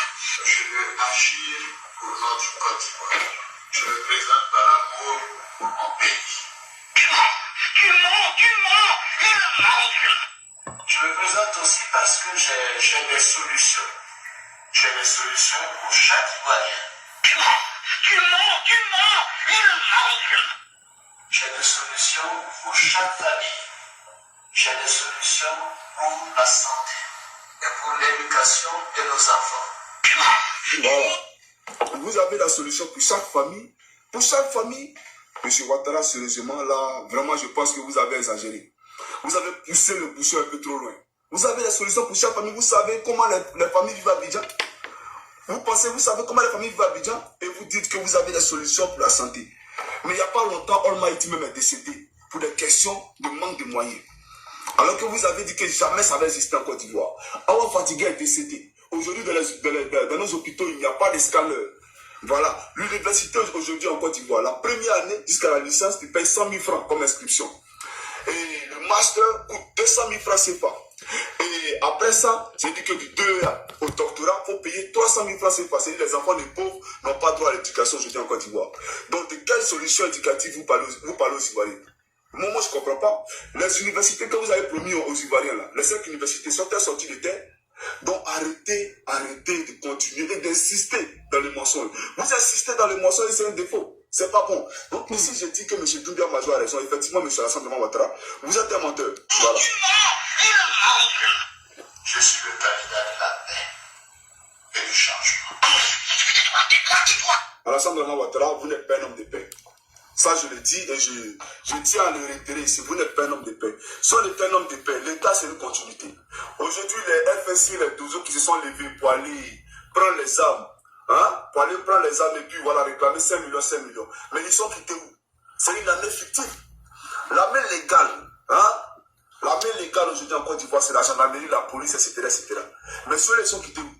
Je vais agir au nom du Côte d'Ivoire. Je me présente par amour pour mon pays. Tu mens. Je me présente aussi parce que j'ai des solutions. J'ai des solutions pour chaque Ivoirien. Tu mens. J'ai des solutions pour chaque famille. J'ai des solutions pour la santé et pour l'éducation de nos enfants. Voilà. Vous avez la solution pour chaque famille. Pour chaque famille, M. Ouattara, sérieusement, là, vraiment, je pense que vous avez exagéré. Vous avez poussé le bouchon un peu trop loin. Vous avez la solution pour chaque famille. Vous savez comment les familles vivent à Abidjan. Vous savez comment les familles vivent à Abidjan et vous dites que vous avez la solution pour la santé. Mais il n'y a pas longtemps, Almighty même est décédé pour des questions de manque de moyens. Alors que vous avez dit que jamais ça va exister en Côte d'Ivoire. Awa Fatigue est décédé. Aujourd'hui, dans nos hôpitaux, il n'y a pas de scanner. Voilà. L'université aujourd'hui en Côte d'Ivoire, la première année jusqu'à la licence, tu payes 100 000 francs comme inscription. Et le master coûte 200 000 francs CFA. Et après ça, c'est dit que du 2 au doctorat, il faut payer 300 000 francs CFA. C'est-à-dire que les enfants des pauvres n'ont pas droit à l'éducation aujourd'hui en Côte d'Ivoire. Donc, de quelle solution éducative vous parlez aux Ivoiriens? Moi, je ne comprends pas. Les universités que vous avez promis aux Ivoiriens, là, les 5 universités sont-elles sorties de terre? Donc, arrêtez de continuer et d'insister dans les mensonges. Vous insistez dans les mensonges et c'est un défaut. C'est pas bon. Donc, ici, je dis que M. Doumbia Major a raison. Effectivement, M. Rassemblement Ouattara, vous êtes un menteur. Voilà. Je suis le candidat de la paix et du changement. À l'Assemblée Ouattara, vous n'êtes pas un homme de paix. Ça, je le dis et je tiens à le réitérer ici. Vous n'êtes pas un homme de paix. Si on est un homme de paix, l'État, c'est une continuité. Aujourd'hui, les FSI, les 12 qui se sont levés pour aller prendre les armes, pour aller prendre les armes et puis voilà, réclamer 5 millions. Mais ils sont quittés où? C'est une armée fictive. L'armée légale, l'armée légale aujourd'hui en Côte d'Ivoire, c'est la gendarmerie, la police, etc., etc. Mais ceux-là, ils sont quittés où?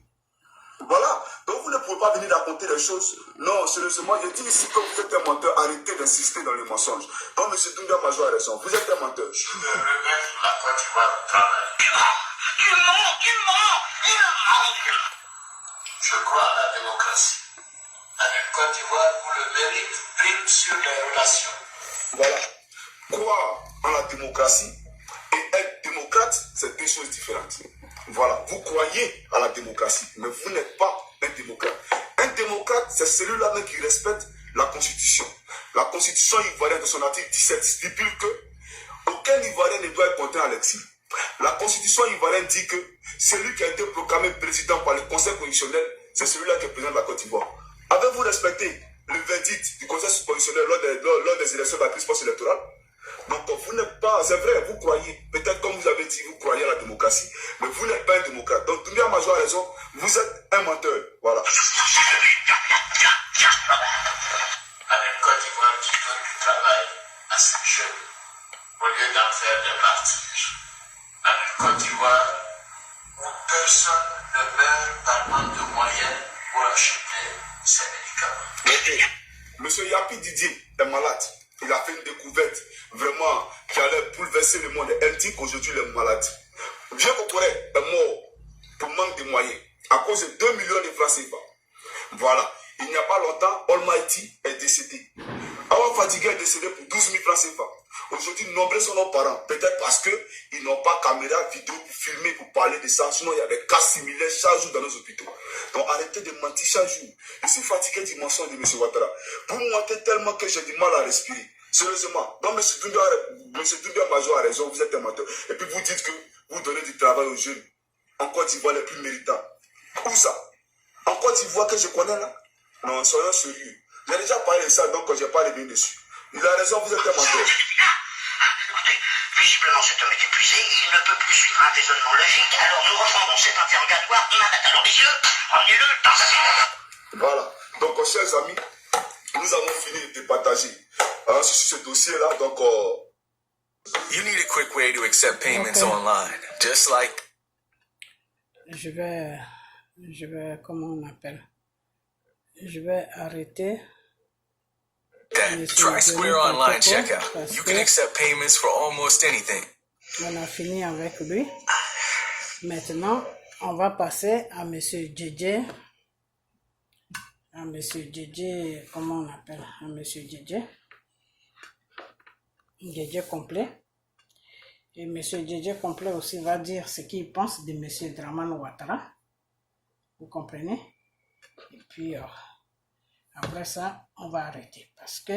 Voilà, donc vous ne pouvez pas venir raconter des choses. Non, sérieusement, je dis ici que vous êtes un menteur, arrêtez d'insister dans les mensonges. Donc M. Doumbia Major a raison, vous êtes un menteur. Je veux remettre la Côte d'Ivoire au travail. Tu mens. Je crois à la démocratie. À une Côte d'Ivoire où le mérite prime sur les relations. Voilà, croire en la démocratie et être démocrate, c'est deux choses différentes. Voilà, vous croyez à la démocratie, mais vous n'êtes pas un démocrate. Un démocrate, c'est celui-là qui respecte la Constitution. La Constitution ivoirienne, de son article 17, stipule que aucun Ivoirien ne doit être contraint à l'exil. La Constitution ivoirienne dit que celui qui a été proclamé président par le Conseil constitutionnel, c'est celui-là qui est président de la Côte d'Ivoire. Avez-vous respecté le verdict du Conseil constitutionnel lors des élections de la crise post-électorale? Donc vous n'êtes pas, c'est vrai, vous croyez, peut-être comme vous avez dit, vous croyez à la démocratie, mais vous n'êtes pas un démocrate. Donc Doumbia Major a raison, vous êtes un menteur. Voilà. À une Côte d'Ivoire qui donne du travail à ses jeunes, au lieu d'en faire des martyrs. À une Côte d'Ivoire où personne ne meurt par manque de moyens pour acheter ses médicaments. Monsieur Yapi Didier est malade. Il a fait une découverte vraiment qui allait bouleverser le monde. Elle dit qu'aujourd'hui il est malade. Vieux Cocoré est mort pour manque de moyens à cause de 2 millions de francs CFA. Voilà. Il n'y a pas longtemps, Almighty est décédé. Awa Fatigue est décédé pour 12 000 francs CFA. Aujourd'hui, nombreux sont nos parents. Peut-être parce qu'ils n'ont pas caméra vidéo pour filmer, pour parler de ça. Sinon, il y a des cas similaires chaque jour dans nos hôpitaux. Donc, arrêtez de mentir chaque jour. Je suis fatigué du mensonge de M. Ouattara. Vous mentez tellement que j'ai du mal à respirer. Sérieusement. Donc, M. Doumbia Major a raison, vous êtes un menteur. Et puis, vous dites que vous donnez du travail aux jeunes. En Côte d'Ivoire, les plus méritants. Où ça? En Côte d'Ivoire que je connais là? Non, soyons sérieux. J'ai déjà parlé de ça, donc je n'ai pas revenir dessus. Il a raison, vous êtes un menteur. Visiblement, cet homme est épuisé, il ne peut plus suivre un raisonnement logique, alors nous refondons cet interrogatoire demain matin. Alors, messieurs, prenez-le dans sa vie. Voilà. Donc, chers amis, nous avons fini de partager sur ce dossier-là. Donc, You need a quick way to accept payments online, just like. Je vais je vais, comment on appelle, je vais arrêter. Then try Square Online checkout. You can accept payments for almost anything. On a fini avec lui. Maintenant, on va passer à Monsieur JJ. À Monsieur JJ, comment on appelle? À Monsieur JJ. JJ complet. Et Monsieur JJ complet aussi va dire ce qu'il pense de Monsieur Dramane Ouattara. Vous comprenez? Et puis, après ça, on va arrêter. Parce que,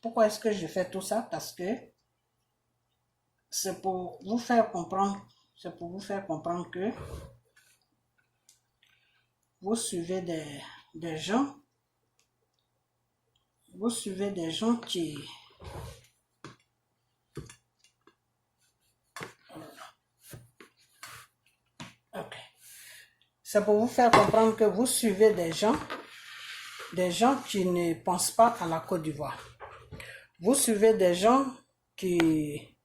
pourquoi est-ce que je fais tout ça? Parce que c'est pour vous faire comprendre, que vous suivez des gens, qui... Ok. C'est pour vous faire comprendre que vous suivez des gens qui ne pensent pas à la Côte d'Ivoire. Vous suivez des gens qui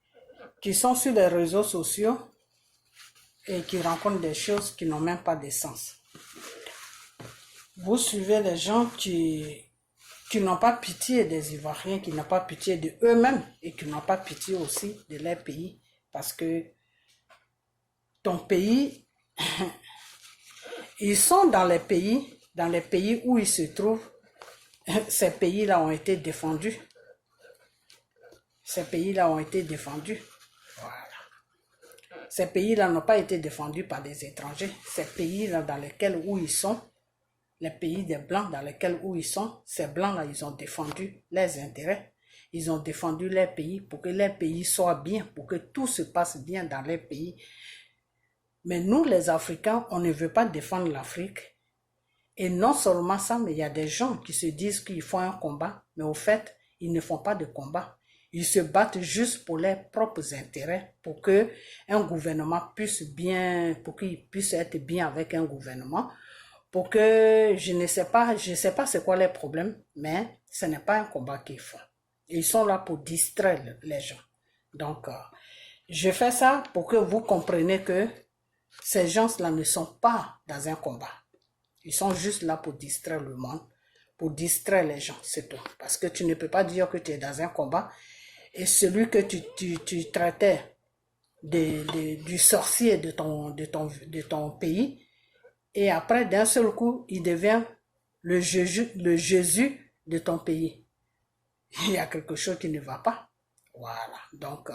sont sur les réseaux sociaux et qui rencontrent des choses qui n'ont même pas de sens. Vous suivez des gens qui n'ont pas pitié des Ivoiriens, qui n'ont pas pitié de eux-mêmes et qui n'ont pas pitié aussi de leur pays. Parce que ton pays, ils sont dans les pays où ils se trouvent. Ces pays-là ont été défendus. Voilà. Ces pays-là n'ont pas été défendus par des étrangers. Ces pays-là dans lesquels où ils sont, les pays des Blancs dans lesquels où ils sont, ces Blancs-là, ils ont défendu leurs intérêts. Ils ont défendu leur pays pour que leur pays soit bien, pour que tout se passe bien dans leur pays. Mais nous, les Africains, on ne veut pas défendre l'Afrique. Et non seulement ça, mais il y a des gens qui se disent qu'ils font un combat, mais au fait, ils ne font pas de combat. Ils se battent juste pour leurs propres intérêts, pour que un gouvernement puisse bien, pour qu'ils puissent être bien avec un gouvernement, pour que, je ne sais pas c'est quoi les problèmes, mais ce n'est pas un combat qu'ils font. Ils sont là pour distraire les gens. Donc, je fais ça pour que vous compreniez que ces gens-là ne sont pas dans un combat. Ils sont juste là pour distraire le monde, pour distraire les gens, c'est tout. Parce que tu ne peux pas dire que tu es dans un combat et celui que tu traitais du sorcier de ton pays, et après, d'un seul coup, il devient le Jésus de ton pays. Il y a quelque chose qui ne va pas. Voilà. Donc,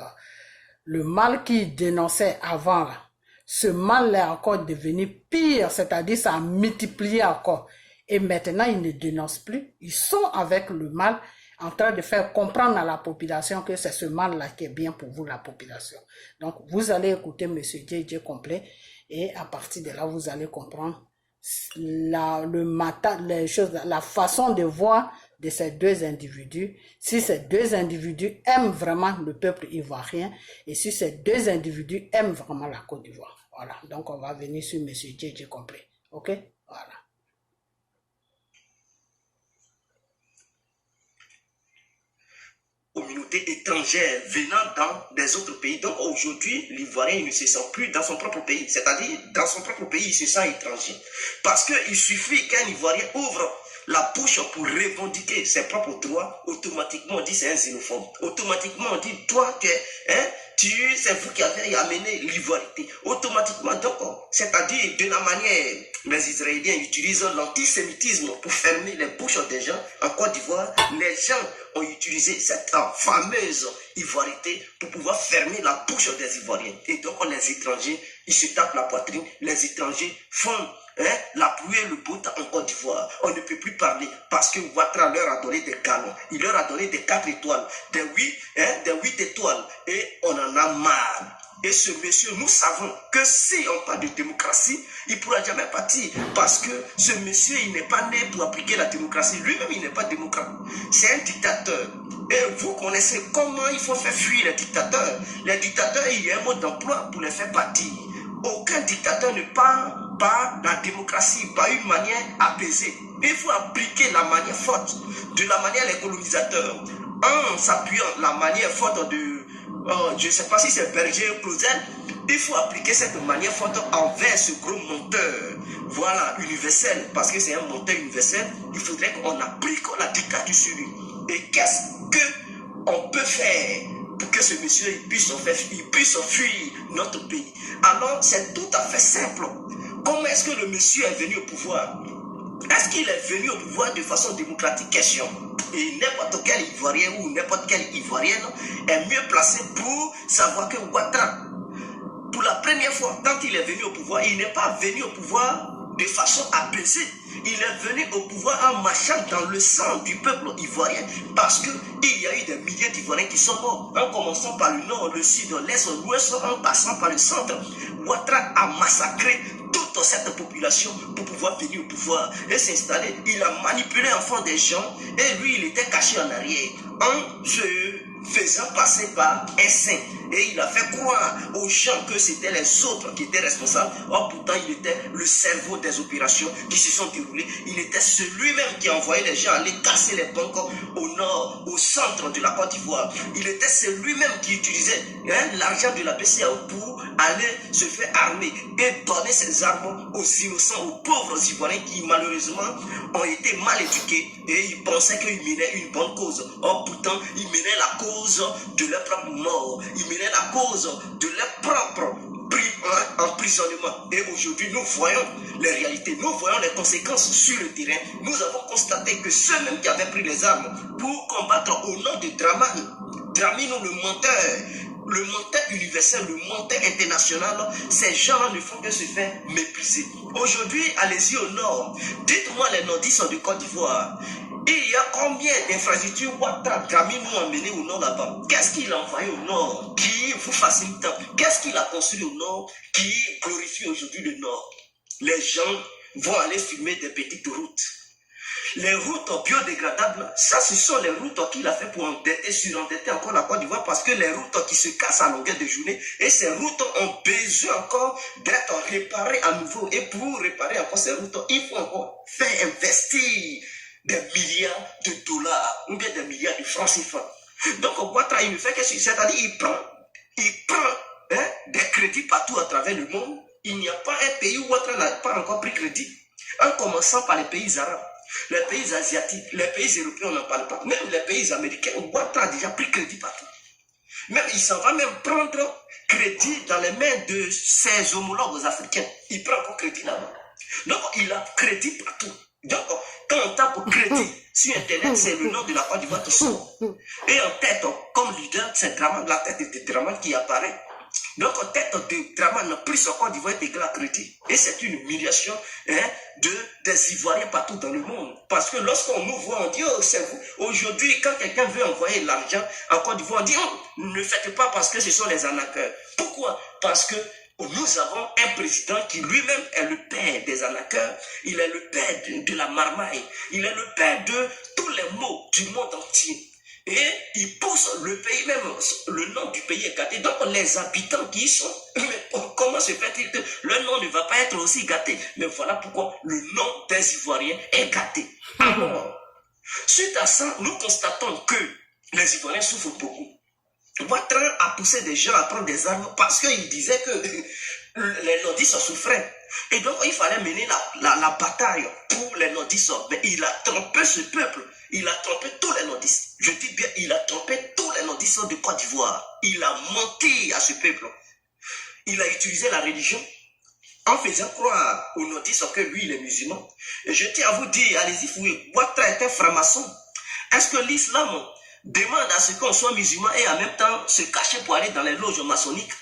le mal qu'il dénonçait avant, là, ce mal est encore devenu pire, c'est-à-dire ça a multiplié encore. Et maintenant, ils ne dénoncent plus. Ils sont avec le mal, en train de faire comprendre à la population que c'est ce mal-là qui est bien pour vous, la population. Donc, vous allez écouter M. JJ complet, et à partir de là, vous allez comprendre la façon de voir de ces deux individus, si ces deux individus aiment vraiment le peuple ivoirien et si ces deux individus aiment vraiment la Côte d'Ivoire. Voilà, donc on va venir sur M. JJ complet. Ok, voilà. Communauté étrangère venant dans des autres pays. Donc aujourd'hui, l'Ivoirien ne se sent plus dans son propre pays. C'est-à-dire, dans son propre pays, il se sent étranger. Parce qu'il suffit qu'un Ivoirien ouvre la bouche pour revendiquer ses propres droits, automatiquement on dit c'est un xénophobe. Automatiquement on dit, toi, c'est vous qui avez amené l'ivoirité. Automatiquement, donc, c'est-à-dire de la manière, les Israéliens utilisent l'antisémitisme pour fermer les bouches des gens. En Côte d'Ivoire, les gens ont utilisé cette fameuse ivoirité pour pouvoir fermer la bouche des Ivoiriens. Et donc, les étrangers, ils se tapent la poitrine. Les étrangers font la pluie et le beau temps en Côte d'Ivoire. On ne peut plus parler parce que Ouattara leur a donné des galons. Il leur a donné des 4 étoiles, des 8 étoiles. Et on en a marre. Et ce monsieur, nous savons que si on parle de démocratie, il ne pourra jamais partir. Parce que ce monsieur, il n'est pas né pour appliquer la démocratie. Lui-même, il n'est pas démocrate. C'est un dictateur. Et vous connaissez comment il faut faire fuir les dictateurs. Les dictateurs, il y a un mode d'emploi pour les faire partir. Aucun dictateur ne parle par la démocratie, par une manière apaisée. Il faut appliquer la manière forte, de la manière les colonisateurs, en s'appuyant la manière forte de, je ne sais pas si c'est Berger ou Claudel, il faut appliquer cette manière forte envers ce gros monteur. voilà, universel, parce que c'est un monteur universel, il faudrait qu'on applique la dictature sur lui. Et qu'est-ce qu'on peut faire pour que ce monsieur puisse fuir notre pays? Alors, c'est tout à fait simple. Comment est-ce que le monsieur est venu au pouvoir? Est-ce qu'il est venu au pouvoir de façon démocratique? Question. Et n'importe quel Ivoirien ou n'importe quelle Ivoirienne est mieux placé pour savoir que Ouattara, pour la première fois, quand il est venu au pouvoir, il n'est pas venu au pouvoir de façon apaisée. Il est venu au pouvoir en marchant dans le sang du peuple ivoirien parce qu'il y a eu des milliers d'Ivoiriens qui sont morts, en commençant par le nord, le sud, l'est, l'ouest, en passant par le centre. Ouattara a massacré toute cette population pour pouvoir venir au pouvoir et s'installer. Il a manipulé enfants des gens et lui, il était caché en arrière en se faisant passer par un saint. Et il a fait croire aux gens que c'était les autres qui étaient responsables. Or, pourtant, il était le cerveau des opérations qui se sont déroulées. Il était celui-même qui envoyait les gens aller casser les banques au nord, au centre de la Côte d'Ivoire. Il était celui-même qui utilisait l'argent de la BCAO pour aller se faire armer et donner ses armes aux innocents, aux pauvres Ivoiriens qui, malheureusement, ont été mal éduqués et ils pensaient qu'ils menaient une bonne cause. Or, pourtant, ils menaient la cause de leur propre mort. Ils menaient la cause de leur propre emprisonnement. Et aujourd'hui, nous voyons les réalités, nous voyons les conséquences sur le terrain. Nous avons constaté que ceux-mêmes qui avaient pris les armes pour combattre au nom de Dramini, le monteur universel, le monteur international, ces gens ne font que se faire mépriser. Aujourd'hui, allez-y au nord. Dites-moi les nordistes de Côte d'Ivoire. Il y a combien d'infrastructures Ouattara Dramini nous a mené au nord là-bas? Qu'est-ce qu'il a envoyé au nord qui vous facilite tant? Qu'est-ce qu'il a construit au nord qui glorifie aujourd'hui le nord? Les gens vont aller filmer des petites routes. Les routes biodégradables, ça ce sont les routes qu'il a fait pour surendetter encore la Côte d'Ivoire parce que les routes qui se cassent à longueur de journée et ces routes ont besoin encore d'être réparées à nouveau. Et pour réparer encore ces routes, il faut encore faire investir des milliards de dollars ou bien des milliards de francs CFA. Donc Ouattara, il ne fait que ça, c'est-à-dire il prend des crédits partout à travers le monde. Il n'y a pas un pays où Ouattara n'a pas encore pris crédit, en commençant par les pays arabes. Les pays asiatiques, les pays européens, on n'en parle pas. Même les pays américains, Ouattara a déjà pris crédit partout. Même il s'en va même prendre crédit dans les mains de ses homologues africains. Il prend encore crédit là-bas. Donc il a crédit partout. Donc quand on tape crédit sur Internet, c'est le nom de la Côte d'Ivoire qui sort. Et en tête, comme leader, c'est Dramani, la tête de Dramani qui apparaît. Donc en tête de Dramani, plus son Côte d'Ivoire est égal à crédit. Et c'est une humiliation des Ivoiriens partout dans le monde. Parce que lorsqu'on nous voit, on dit, oh c'est vous. Aujourd'hui, quand quelqu'un veut envoyer l'argent en Côte d'Ivoire, on dit, oh, ne faites pas parce que ce sont les arnaqueurs. Pourquoi? Parce que nous avons un président qui lui-même est le père des arnaqueurs, il est le père de la marmaille, il est le père de tous les maux du monde entier. Et il pousse le pays, même le nom du pays est gâté. Donc les habitants qui y sont, mais comment se fait-il que le nom ne va pas être aussi gâté? Mais voilà pourquoi le nom des Ivoiriens est gâté. Alors, suite à ça, nous constatons que les Ivoiriens souffrent beaucoup. Ouattara a poussé des gens à prendre des armes parce qu'il disait que les nordistes souffraient. Et donc, il fallait mener la bataille pour les nordistes. Mais il a trompé ce peuple. Il a trompé tous les nordistes. Je dis bien, il a trompé tous les nordistes de Côte d'Ivoire. Il a menti à ce peuple. Il a utilisé la religion en faisant croire aux nordistes que lui, il est musulman. Et je tiens à vous dire, allez-y fouiller, Ouattara était franc-maçon. Est-ce que l'islam demande à ce qu'on soit musulman et en même temps se cacher pour aller dans les loges maçonniques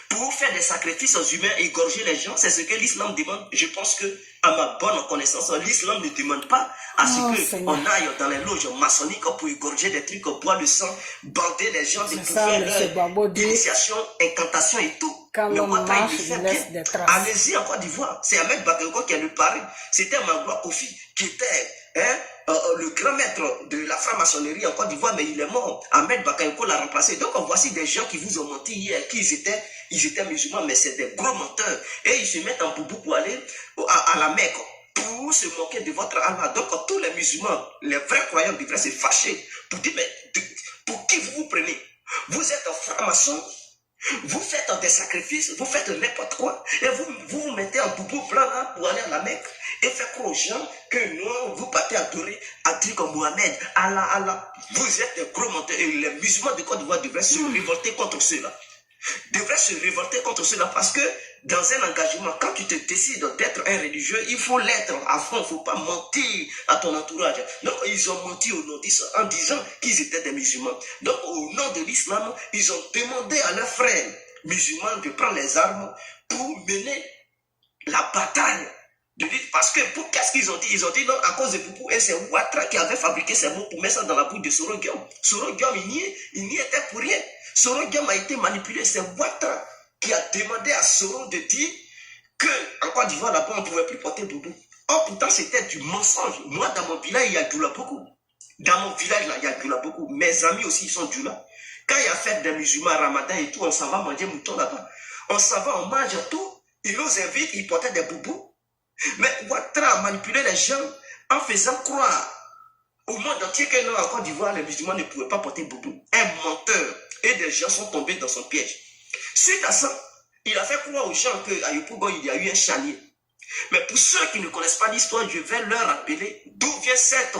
pour faire des sacrifices humains et égorger les gens? C'est ce que l'islam demande. Je pense que, à ma bonne connaissance, l'islam ne demande pas à ce qu'on aille dans les loges maçonniques pour égorger des trucs, boire le sang, bander les gens, pour faire leur initiation, incantation et tout. Quand mais Ouattara, il le fait bien. Allez-y en Côte d'Ivoire. C'est Ahmed Bakayoko qui est le pari. C'était Magloire Kofi qui était le grand maître de la franc-maçonnerie en Côte d'Ivoire, mais il est mort. Ahmed Bakayoko l'a remplacé. Donc voici des gens qui vous ont menti hier, qu'ils étaient musulmans, mais c'est des gros menteurs. Et ils se mettent en boubou pour aller à la Mecque, pour se moquer de votre Allah. Donc tous les musulmans, les vrais croyants devraient se fâcher pour dire, mais pour qui vous vous prenez? Vous êtes un franc-maçon Vous faites des sacrifices, vous faites n'importe quoi, et vous mettez en boubou blanc là pour aller à la Mecque et faire croire aux gens que non, vous partez adorer à dire comme Mohamed, Allah, Allah. Vous êtes des gros menteurs et les musulmans de Côte d'Ivoire devraient se révolter contre cela. Devraient se révolter contre cela parce que dans un engagement, quand tu te décides d'être un religieux, il faut l'être à fond, il ne faut pas mentir à ton entourage. Donc ils ont menti au nom d'Islam en disant qu'ils étaient des musulmans. Donc au nom de l'islam, ils ont demandé à leurs frères musulmans de prendre les armes pour mener la bataille. Parce que qu'est-ce qu'ils ont dit? Ils ont dit non, à cause de Boubou, et c'est Ouattara qui avait fabriqué ces mots pour mettre ça dans la bouche de Soro Guillaume. Soro Guillaume, il n'y était pour rien. Soro Guillaume a été manipulé. C'est Ouattara qui a demandé à Soro de dire qu'en Côte d'Ivoire, là-bas, on ne pouvait plus porter Boubou. Or, pourtant, c'était du mensonge. Moi, dans mon village, il y a Djoula beaucoup. Dans mon village, là, il y a Djoula beaucoup. Mes amis aussi, ils sont Djoula. Quand il y a fête des musulmans, Ramadan et tout, on s'en va manger mouton là-bas. On s'en va, on mange tout. Ils nous invitent, ils portaient des boubous. Mais Ouattara a manipulé les gens en faisant croire au monde entier que non, en Côte d'Ivoire, les musulmans ne pouvaient pas porter boubou. Un menteur. Et des gens sont tombés dans son piège. Suite à ça, il a fait croire aux gens qu'à Yopougon, il y a eu un chanier. Mais pour ceux qui ne connaissent pas l'histoire, je vais leur rappeler d'où vient cette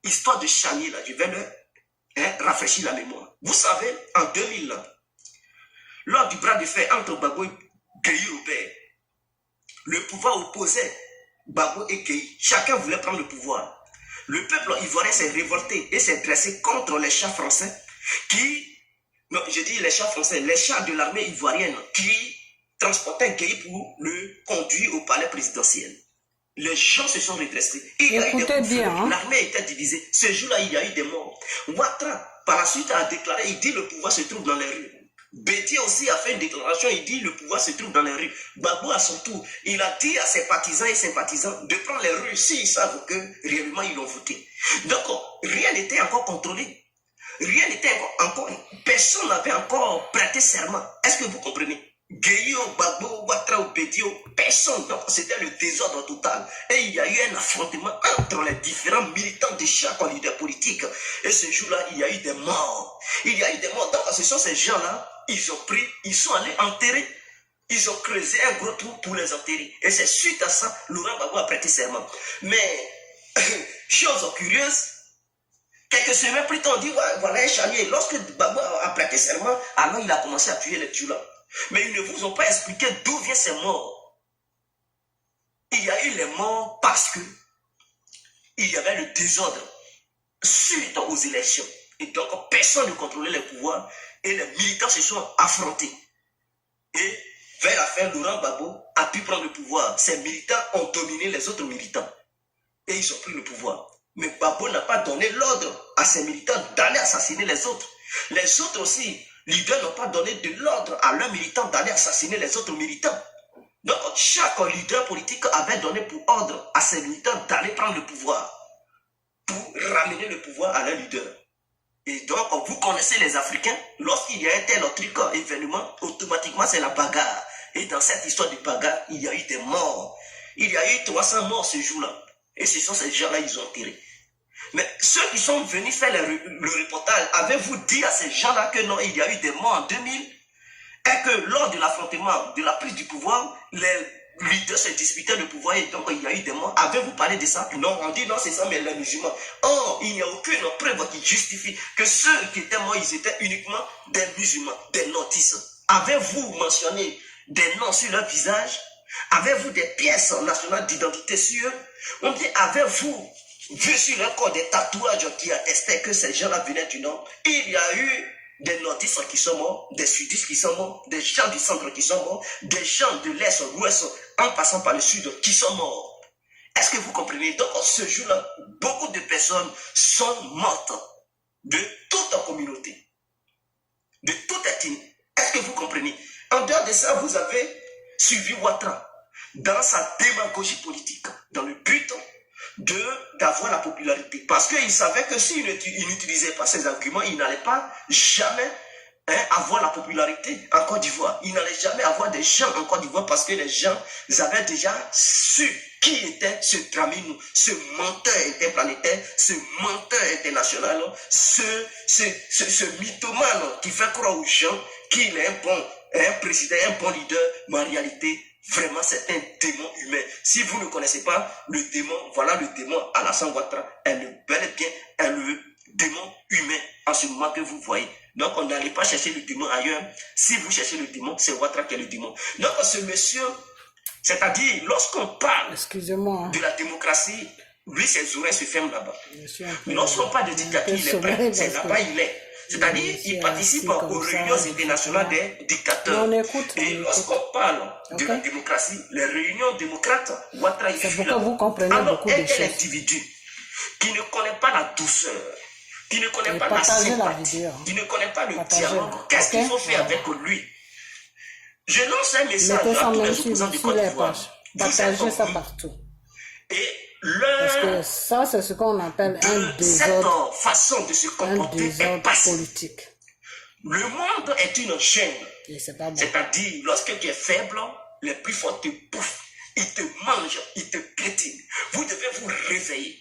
histoire de chanier là. Je vais leur rafraîchir la mémoire. Vous savez, en 2000, lors du bras de fer entre Gbagbo et Gueye Robert, le pouvoir opposait Gbagbo et Gueye. Chacun voulait prendre le pouvoir. Le peuple ivoirien s'est révolté et s'est dressé contre les chars français qui... Non, je dis les chars français, les chars de l'armée ivoirienne qui transportaient Gueye pour le conduire au palais présidentiel. Les gens se sont redressés. Écoutez bien. Hein? L'armée était divisée. Ce jour-là, il y a eu des morts. Ouattara, par la suite, a déclaré, il dit le pouvoir se trouve dans les rues. Bédier aussi a fait une déclaration, il dit le pouvoir se trouve dans les rues. Gbagbo à son tour, il a dit à ses partisans et sympathisants de prendre les rues s'ils savent que réellement ils l'ont voté. Donc rien n'était encore contrôlé. Rien n'était encore, personne n'avait encore prêté serment. Est-ce que vous comprenez? Gueye, Gbagbo, Ouattara ou Bédio, personne. Donc c'était le désordre total. Et il y a eu un affrontement entre les différents militants de chaque leader politique. Et ce jour-là, il y a eu des morts. Il y a eu des morts. Donc ce sont ces gens-là, ils sont allés enterrer. Ils ont creusé un gros trou pour les enterrer. Et c'est suite à ça, Laurent Gbagbo a prêté serment. Mais, chose curieuse, quelques semaines plus tard, on dit, voilà un chanier. Lorsque Gbagbo a prêté serment, alors il a commencé à tuer les Djoula. Mais ils ne vous ont pas expliqué d'où viennent ces morts. Il y a eu les morts parce que il y avait le désordre suite aux élections. Et donc personne ne contrôlait les pouvoirs et les militants se sont affrontés. Et vers la fin, Laurent Gbagbo a pu prendre le pouvoir. Ces militants ont dominé les autres militants. Et ils ont pris le pouvoir. Mais Gbagbo n'a pas donné l'ordre à ses militants d'aller assassiner les autres. Les autres aussi, leaders n'ont pas donné de l'ordre à leurs militants d'aller assassiner les autres militants. Donc chaque leader politique avait donné pour ordre à ses militants d'aller prendre le pouvoir pour ramener le pouvoir à leurs leaders. Et donc vous connaissez les Africains, lorsqu'il y a un tel truc événement, automatiquement c'est la bagarre. Et dans cette histoire de bagarre, il y a eu des morts. Il y a eu 300 morts ce jour-là. Et ce sont ces gens-là, ils ont enterré. Mais ceux qui sont venus faire le reportage, avez-vous dit à ces gens-là que non, il y a eu des morts en 2000 et que lors de l'affrontement, de la prise du pouvoir, les leaders se disputaient le pouvoir et donc il y a eu des morts. Avez-vous parlé de ça? Non, on dit non, c'est ça, mais les musulmans. Or, il n'y a aucune preuve qui justifie que ceux qui étaient morts, ils étaient uniquement des musulmans, des nordistes. Avez-vous mentionné des noms sur leur visage? Avez-vous des pièces nationales d'identité sur eux? On dit, avez-vous vu sur leur corps des tatouages qui attestaient que ces gens-là venaient du Nord? Il y a eu des nordistes qui sont morts, des sudistes qui sont morts, des gens du centre qui sont morts, des gens de l'Est, l'Ouest, en passant par le Sud, qui sont morts. Est-ce que vous comprenez? Donc, ce jour-là, beaucoup de personnes sont mortes de toute communauté, de toute ethnie. Est-ce que vous comprenez? En dehors de ça, vous avez suivi Ouattara dans sa démagogie politique, dans le but d'avoir la popularité. Parce qu'il savait que s'il n'utilisait pas ces arguments, il n'allait pas jamais avoir la popularité en Côte d'Ivoire. Il n'allait jamais avoir des gens en Côte d'Ivoire parce que les gens avaient déjà su qui était ce Dramini, ce menteur interplanétaire, ce menteur international, ce mythomane qui fait croire aux gens qu'il est un président, un bon leader, mais en réalité, vraiment, c'est un démon humain. Si vous ne connaissez pas le démon, voilà le démon Alassane Ouattara, bel et bien, est le démon humain en ce moment que vous voyez. Donc, on n'allait pas chercher le démon ailleurs. Si vous cherchez le démon, c'est Ouattara qui est le démon. Donc, ce monsieur, c'est-à-dire, lorsqu'on parle de la démocratie, lui, ses oreilles se ferment là-bas. Mais lorsqu'on parle de dictature, il est prêt. C'est là-bas, il est. C'est-à-dire, il participe aux réunions internationales des dictateurs. Et lorsqu'on parle de la démocratie, les réunions démocrates, Ouattara, il fuit là. Alors, un tel individu qui ne connaît pas la douceur, qui ne connaît pas la sympathie, qui ne connaît pas le dialogue, qu'est-ce qu'il faut faire avec lui? Je lance un message à tous les opposants du Côte d'Ivoire. Partagez ça partout. Et parce que ça, c'est ce qu'on appelle un désordre. Cette façon de se comporter est passée. Politique. Le monde est une chaîne. C'est-à-dire, lorsque tu es faible, les plus forts te bouffent, ils te mangent, ils te piétinent. Vous devez vous réveiller.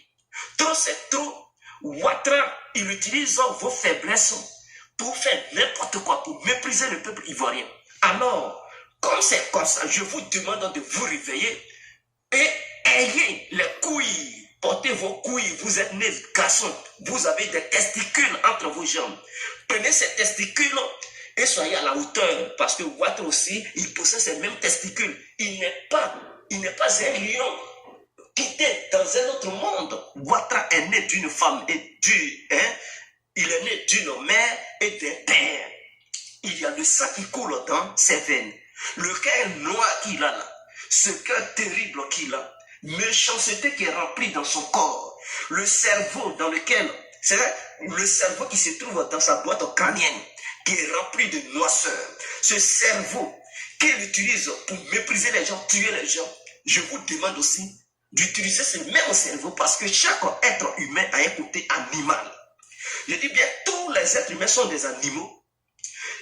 Trop, c'est trop. Ouattara, il utilise vos faiblesses pour faire n'importe quoi, pour mépriser le peuple ivoirien. Alors, comme c'est comme ça, je vous demande de vous réveiller et ayez les couilles. Portez vos couilles. Vous êtes nés garçons. Vous avez des testicules entre vos jambes. Prenez ces testicules et soyez à la hauteur. Parce que Ouattara aussi, il possède ces mêmes testicules. Il n'est pas un lion qui était dans un autre monde. Ouattara est né d'une femme et il est né d'une mère et d'un père. Il y a le sang qui coule dans ses veines. Le cœur noir qu'il a là, ce cœur terrible qu'il a, méchanceté qui est remplie dans son corps, le cerveau dans lequel, c'est vrai, le cerveau qui se trouve dans sa boîte crânienne, qui est rempli de noirceur, ce cerveau qu'il utilise pour mépriser les gens, tuer les gens, je vous demande aussi d'utiliser ce même cerveau parce que chaque être humain a un côté animal. Je dis bien, tous les êtres humains sont des animaux.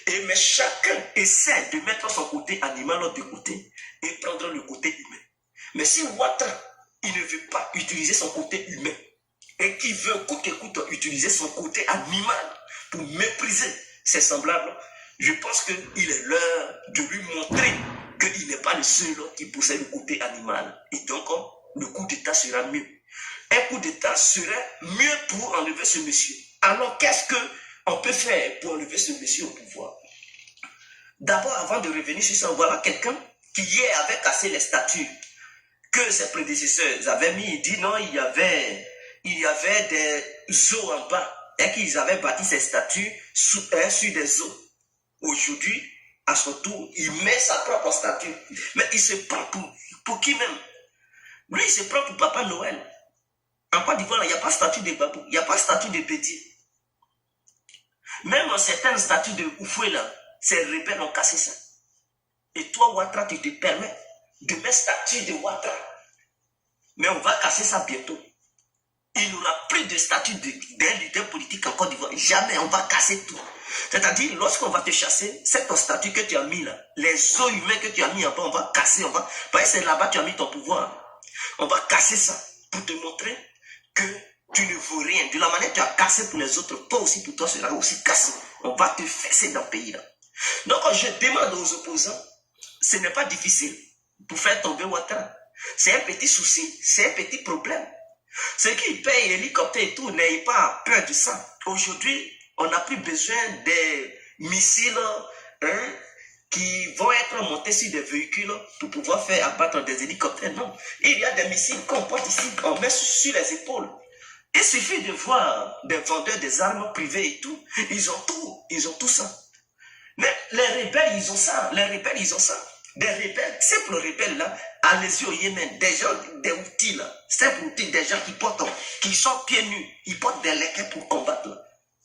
Mais chacun essaie de mettre son côté animal de côté et prendre le côté humain. Mais si Ouattara, il ne veut pas utiliser son côté humain et qu'il veut coûte que coûte utiliser son côté animal pour mépriser ses semblables, je pense qu'il est l'heure de lui montrer qu'il n'est pas le seul qui possède le côté animal. Et donc, le coup d'État sera mieux. Un coup d'État serait mieux pour enlever ce monsieur. Alors, qu'est-ce qu'on peut faire pour enlever ce monsieur au pouvoir? D'abord, avant de revenir sur ça, voilà quelqu'un qui hier avait cassé les statues que ses prédécesseurs avaient mis. Il dit non, il y avait des eaux en bas et qu'ils avaient bâti ces statues sur des eaux. Aujourd'hui, à son tour, il met sa propre statue. Mais il se prend pour qui même? Lui, il se prend pour Papa Noël. En Côte d'Ivoire, il n'y a pas de statue de Babou, il n'y a pas de statue de Bédier. Même certaines statues de Oufoué, là, ces rebelles ont cassé ça. Et toi, Ouattara, tu te permets de mettre statue de Ouattara. Mais on va casser ça bientôt. Il n'y aura plus de statut d'un leader politique en Côte d'Ivoire. Jamais, on va casser tout. C'est-à-dire, lorsqu'on va te chasser, c'est ton statut que tu as mis là. Les os humains que tu as mis en bas, on va casser. Parce que c'est là-bas que tu as mis ton pouvoir. On va casser ça pour te montrer que tu ne vaux rien. De la manière que tu as cassé pour les autres, toi aussi, pour toi, sera aussi cassé. On va te fesser dans le pays là. Donc, je demande aux opposants, ce n'est pas difficile pour faire tomber Ouattara. C'est un petit souci, c'est un petit problème. Ceux qui payent l'hélicoptère et tout, n'ayez pas peur de ça. Aujourd'hui, on n'a plus besoin des missiles qui vont être montés sur des véhicules pour pouvoir faire abattre des hélicoptères. Non, il y a des missiles qu'on porte ici, on met sur les épaules. Il suffit de voir des vendeurs des armes privées et tout. Ils ont tout ça. Mais les rebelles, ils ont ça. Des rebelles, simples rebelles là, allez-y au Yémen, des gens, des outils là, simples outils, des gens qui sont pieds nus, ils portent des léquins pour combattre là.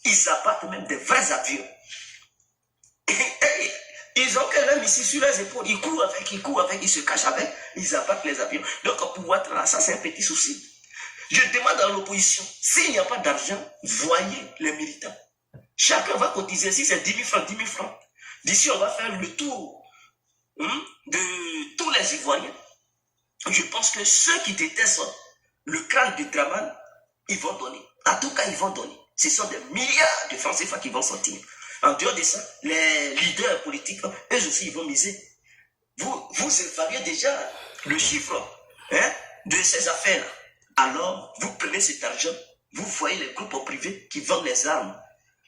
Ils abattent même des vrais avions. Et ils ont que leur missile sur les épaules, ils courent avec, ils se cachent avec, ils abattent les avions. Donc pour Ouattara, ça c'est un petit souci. Je demande à l'opposition, s'il n'y a pas d'argent, voyez les militants. Chacun va cotiser, si c'est 10 000 francs, 10 000 francs. D'ici, on va faire le tour de tous les Ivoiriens. Je pense que ceux qui détestent le crâne de Draman, ils vont donner. En tout cas, ils vont donner. Ce sont des milliards de francs CFA qui vont sortir. En dehors de ça, les leaders politiques, eux aussi, ils vont miser. Vous évaluez déjà le chiffre de ces affaires. Alors, vous prenez cet argent, vous voyez les groupes privés qui vendent les armes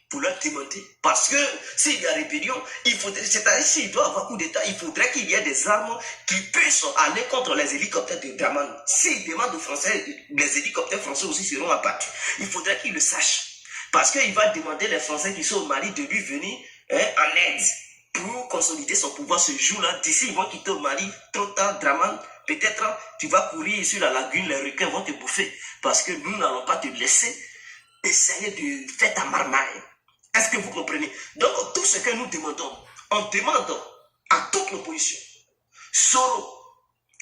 pour leur démonter. Parce que s'il y a rébellion, c'est-à-dire s'il doit avoir coup d'État, il faudrait qu'il y ait des armes qui puissent aller contre les hélicoptères de Draman. S'ils demandent aux Français, les hélicoptères français aussi seront abattus. Il faudrait qu'ils le sachent. Parce qu'il va demander les Français qui sont au Mali de lui venir en aide pour consolider son pouvoir ce jour-là. D'ici, ils vont quitter au Mali, trop tard, Draman. Peut-être tu vas courir sur la lagune, les requins vont te bouffer. Parce que nous n'allons pas te laisser essayer de faire ta marmaille. Est-ce que vous comprenez? Donc, tout ce que nous demandons, on demande à toute l'opposition, Soro,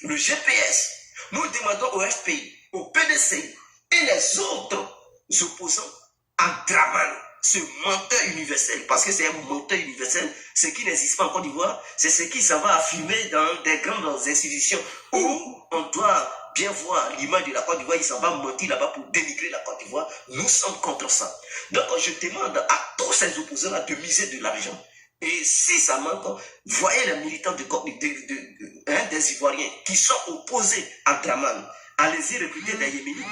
le GPS, nous demandons au FPI, au PDC et les autres opposants à Draman, ce menteur universel, parce que c'est un menteur universel, ce qui n'existe pas en Côte d'Ivoire, c'est ce qui s'en va affirmer dans des grandes institutions où on doit bien voir l'image de la Côte d'Ivoire, il s'en va mentir là-bas pour dénigrer la Côte d'Ivoire. Nous sommes contre ça. Donc je demande à tous ces opposants-là de miser de l'argent. Et si ça manque, voyez les militants des Ivoiriens qui sont opposés à Draman. Allez-y recruter des Yéménites.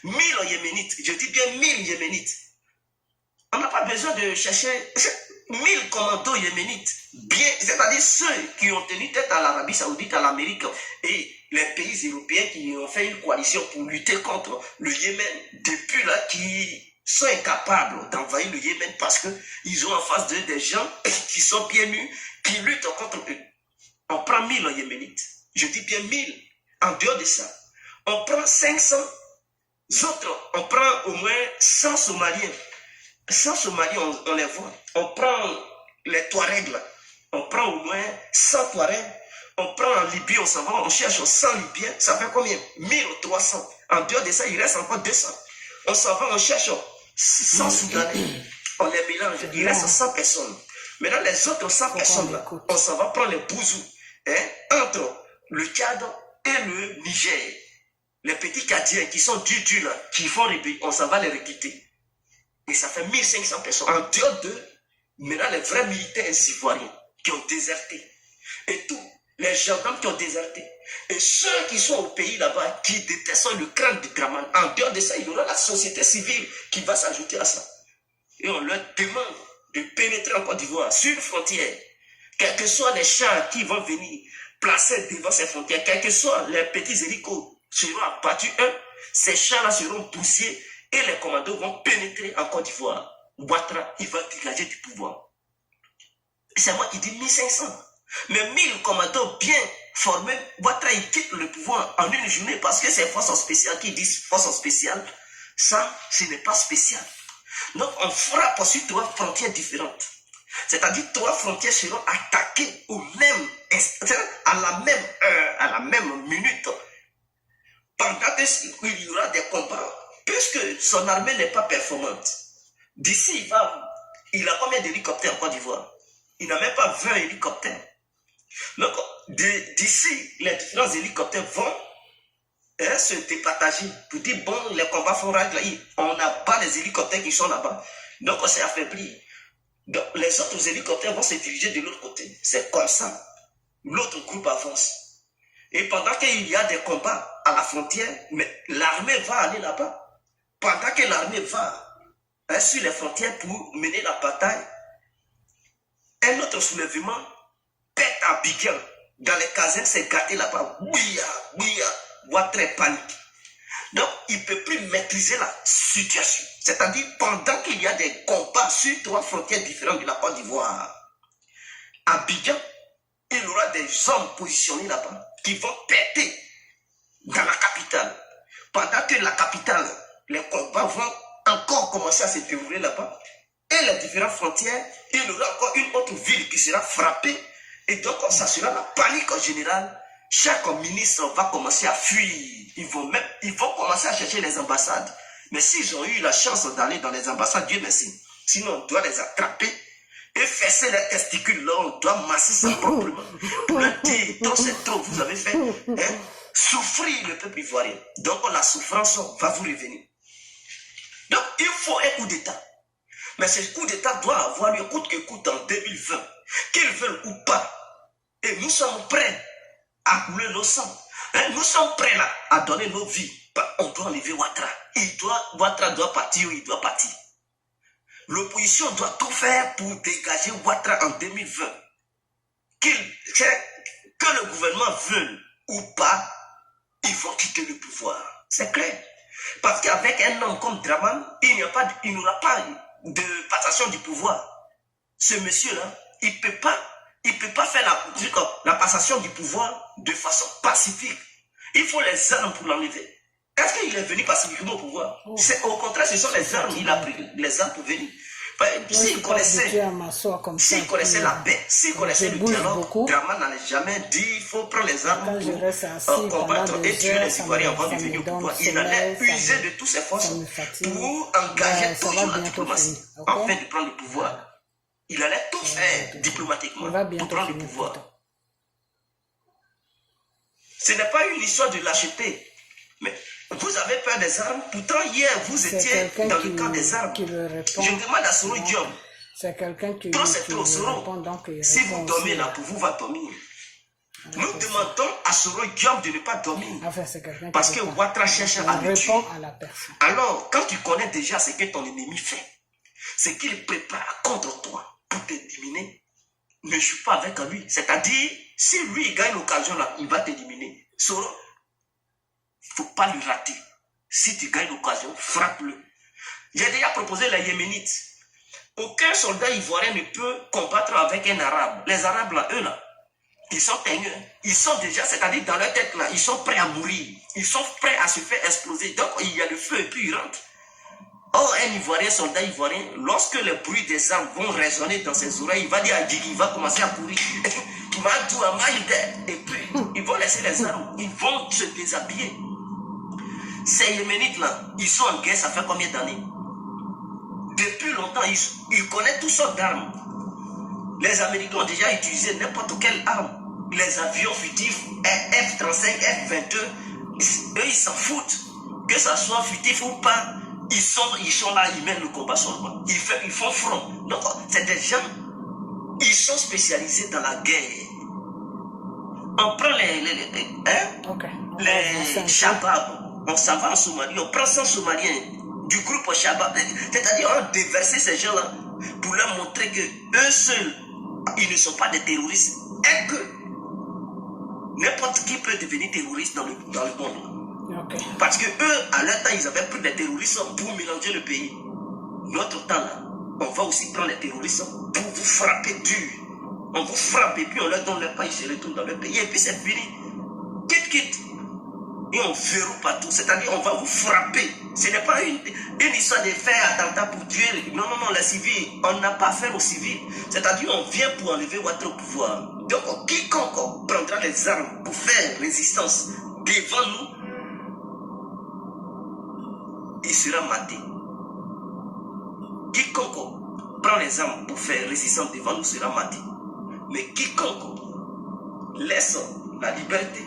1000 Yéménites, je dis bien 1000 Yéménites. On n'a pas besoin de chercher 1000 commandos yéménites, bien, c'est-à-dire ceux qui ont tenu tête à l'Arabie Saoudite, à l'Amérique et les pays européens qui ont fait une coalition pour lutter contre le Yémen, depuis là, qui sont incapables d'envahir le Yémen parce qu'ils ont en face d'eux des gens qui sont bien nus, qui luttent contre eux. On prend 1000 yéménites, je dis bien 1000. En dehors de ça, on prend 500 autres, on prend au moins 100 Somaliens. 100 Somaliens, on les voit. On prend les Touaregs, on prend au moins 100 Touaregs. On prend en Libye, on s'en va, on cherche 100 Libyens. Ça fait combien? 1300. En dehors de ça, il reste encore 200. On s'en va, on cherche 100 Soudanais. On les mélange, il reste 100 personnes. Maintenant, les autres 100 personnes, là, on s'en va prendre les bouzous entre le Tchad et le Niger. Les petits Cadiens qui sont du là, qui font rébellion, on s'en va les recruter. Et ça fait 1500 personnes. En dehors d'eux, maintenant les vrais militaires ivoiriens qui ont déserté. Et tous les gendarmes qui ont déserté. Et ceux qui sont au pays là-bas, qui détestent le crâne de Draman. En dehors de ça, il y aura la société civile qui va s'ajouter à ça. Et on leur demande de pénétrer en Côte d'Ivoire, sur une frontière. Quels que soient les chars qui vont venir placer devant ces frontières, quels que soient les petits hélicos seront abattus, ces chars-là seront poussés. Et les commandos vont pénétrer en Côte d'Ivoire. Ouattara, il va dégager du pouvoir. C'est moi qui dis 1500. Mais 1000 commandos bien formés, Ouattara, il quitte le pouvoir en une journée parce que c'est forces spéciales qui disent forces spéciales. Ça, ce n'est pas spécial. Donc, on frappe sur 3 frontières différentes. C'est-à-dire 3 frontières seront attaquées à la même heure, à la même minute. Pendant qu'il y aura des combats. Puisque son armée n'est pas performante. D'ici, il a combien d'hélicoptères en Côte d'Ivoire? Il n'a même pas 20 hélicoptères. Donc, d'ici, les différents hélicoptères vont se départager pour dire, bon, les combats font rage, on n'a pas les hélicoptères qui sont là-bas. Donc, on s'est affaibli. Donc, les autres hélicoptères vont se diriger de l'autre côté. C'est comme ça. L'autre groupe avance. Et pendant qu'il y a des combats à la frontière, mais l'armée va aller là-bas. Pendant que l'armée va sur les frontières pour mener la bataille, un autre soulèvement pète à Abidjan. Dans les casernes, c'est gâté là-bas. Bouya, Ouattara panique. Donc, il ne peut plus maîtriser la situation. C'est-à-dire, pendant qu'il y a des combats sur 3 frontières différentes de la Côte d'Ivoire, à Abidjan, il y aura des hommes positionnés là-bas qui vont péter dans la capitale. Pendant que la capitale, les combats vont encore commencer à se dérouler là-bas. Et les différentes frontières, il y aura encore une autre ville qui sera frappée. Et donc, ça sera la panique en général. Chaque ministre va commencer à fuir. Ils vont commencer à chercher les ambassades. Mais s'ils ont eu la chance d'aller dans les ambassades, Dieu merci. Sinon, on doit les attraper et fesser les testicules. Là, on doit masser ça proprement. Pour leur dire, donc c'est trop, vous avez fait souffrir le peuple ivoirien. Donc, la souffrance va vous revenir. Donc, il faut un coup d'État. Mais ce coup d'État doit avoir lieu coûte que coûte en 2020, qu'ils veulent ou pas. Et nous sommes prêts à couler nos sangs. Nous sommes prêts là à donner nos vies. On doit enlever Ouattara. Ouattara doit partir ou il doit partir. L'opposition doit tout faire pour dégager Ouattara en 2020. Que le gouvernement veuille ou pas, il faut quitter le pouvoir. C'est clair. Parce qu'avec un homme comme Draman, il n'y aura pas de passation du pouvoir. Ce monsieur-là, il ne peut pas faire la passation du pouvoir de façon pacifique. Il faut les armes pour l'enlever. Est-ce qu'il est venu pacifiquement au pouvoir? Au contraire, ce sont les armes. Il a pris les armes pour venir. S'il connaissait la paix, s'il connaissait le dialogue, Draman n'allait jamais dire il faut prendre les armes pour combattre et tuer les Ivoiriens avant de venir au pouvoir. Il allait user de toutes ses forces pour engager toujours la diplomatie afin de prendre le pouvoir. Il allait tout faire diplomatiquement pour prendre le pouvoir. Ce n'est pas une histoire de lâcheté. Mais vous avez peur des armes. Pourtant, hier, vous étiez dans le camp des armes. Je demande à Soro Diom. C'est quelqu'un qui au Soro. Si vous dormez là, pour vous va dormir. Nous demandons à Soro Diom de ne pas dormir. Parce que Ouattara cherche à le tuer. Alors, quand tu connais déjà ce que ton ennemi fait, ce qu'il prépare contre toi pour t'éliminer, ne joue pas avec lui. C'est-à-dire, si lui gagne l'occasion là, il va t'éliminer. Soro, il ne faut pas lui rater. Si tu gagnes l'occasion, frappe-le. J'ai déjà proposé les Yéménites. Aucun soldat ivoirien ne peut combattre avec un arabe. Les arabes là, eux là, ils sont teigneux. Ils sont déjà, c'est-à-dire dans leur tête là, ils sont prêts à mourir. Ils sont prêts à se faire exploser. Donc il y a le feu et puis ils rentrent. Or, un Ivoirien, soldat ivoirien, lorsque les bruits des armes vont résonner dans ses oreilles, il va dire à Gigi, il va commencer à courir. Et puis, ils vont laisser les armes. Ils vont se déshabiller. Ces Yéménites là, ils sont en guerre, ça fait combien d'années? Depuis longtemps, ils connaissent toutes sortes d'armes. Les Américains ont déjà utilisé n'importe quelle arme. Les avions fugitifs, F-35, F-22, eux ils s'en foutent. Que ça soit fugitif ou pas, ils sont là, ils mènent le combat seulement. Ils font front. Donc, c'est des gens, ils sont spécialisés dans la guerre. On prend les Shabab. On s'en va en Somalie, on prend 100 Somaliens du groupe Shabab. C'est-à-dire, on déverser ces gens-là pour leur montrer que eux seuls, ils ne sont pas des terroristes. Et que n'importe qui peut devenir terroriste dans le monde. Okay. Parce que eux, à leur temps, ils avaient pris des terroristes pour mélanger le pays. Notre temps, là, on va aussi prendre les terroristes pour vous frapper dur. On vous frappe et puis on leur donne leur pain, ils se retournent dans leur pays. Et puis c'est fini. Quitte. Et on verrouille partout, c'est-à-dire on va vous frapper. Ce n'est pas une histoire de faire attentat pour tuer. Non, les civils, on n'a pas affaire aux civils. C'est-à-dire on vient pour enlever Ouattara au pouvoir. Donc quiconque prendra les armes pour faire résistance devant nous, il sera maté. Quiconque prend les armes pour faire résistance devant nous sera maté. Mais quiconque laisse la liberté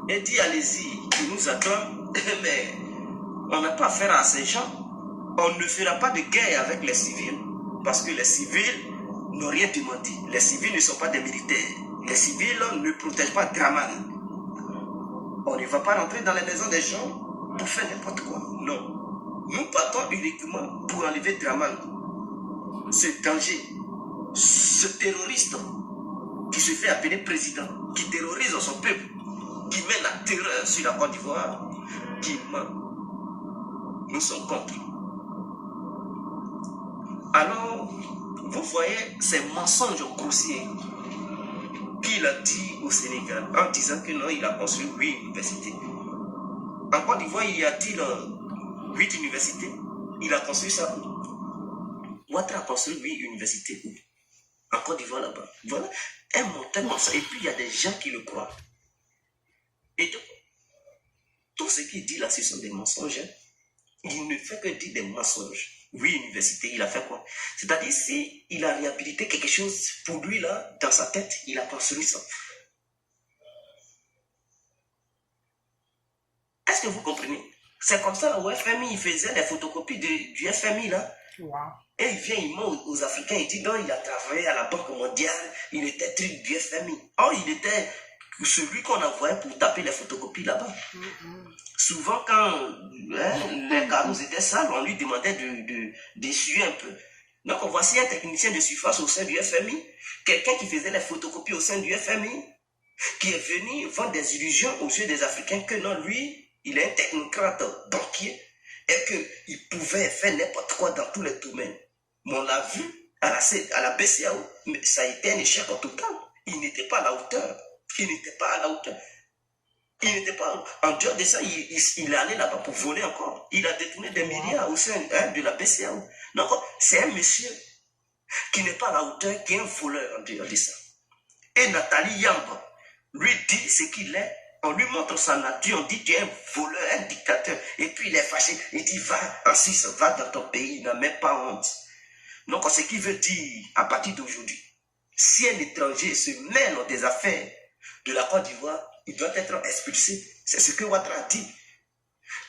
et dit allez-y, qui nous attend, mais on n'a pas affaire à ces gens. On ne fera pas de guerre avec les civils, parce que les civils n'ont rien demandé. Les civils ne sont pas des militaires. Les civils ne protègent pas Draman. On ne va pas rentrer dans les maisons des gens pour faire n'importe quoi. Non. Nous partons uniquement pour enlever Draman. Ce danger, ce terroriste qui se fait appeler président, qui terrorise son peuple, qui met la terreur sur la Côte d'Ivoire, qui ment. Nous sommes contre. Alors, vous voyez ces mensonges grossiers qu'il a dit au Sénégal en disant que non, il a construit 8 universités. En Côte d'Ivoire, il y a-t-il 8 universités? Il a construit ça où? Ouattara a construit 8 universités où? En Côte d'Ivoire là-bas. Voilà un montant comme ça. Et puis il y a des gens qui le croient. Et donc, tout ce qu'il dit là, ce sont des mensonges. Il ne fait que dire des mensonges. Oui, université, il a fait quoi? C'est-à-dire, si il a réhabilité quelque chose pour lui là, dans sa tête, il a construit ça. que vous comprenez? C'est comme ça, au FMI, il faisait des photocopies du FMI, là. Wow. Et il vient, il ment aux Africains, il dit non, il a travaillé à la Banque mondiale, il était truc du FMI. Or, il était celui qu'on envoyait pour taper les photocopies là-bas. Souvent, quand les carreaux étaient sales, on lui demandait d'essuyer un peu. Donc, voici un technicien de surface au sein du FMI, quelqu'un qui faisait les photocopies au sein du FMI, qui est venu vendre des illusions aux yeux des Africains que non, lui, il est un technocrate banquier et qu'il pouvait faire n'importe quoi dans tous les domaines. Mais on l'a vu à la BCAO, mais ça a été un échec en total. Il n'était pas à la hauteur. Il n'était pas à la hauteur. Il n'était pas. En dehors de ça, il allait là-bas pour voler encore. Il a détourné des milliards au sein de la BCAO. Donc, c'est un monsieur qui n'est pas à la hauteur, qui est un voleur en dehors de ça. Et Nathalie Yamba lui dit ce qu'il est. On lui montre sa nature, on dit tu es un voleur, un dictateur. Et puis il est fâché. Il dit va en Suisse, va dans ton pays, il n'a même pas honte. Donc, ce qui veut dire, à partir d'aujourd'hui, si un étranger se mêle dans des affaires de la Côte d'Ivoire, il doit être expulsé. C'est ce que Ouattara a dit.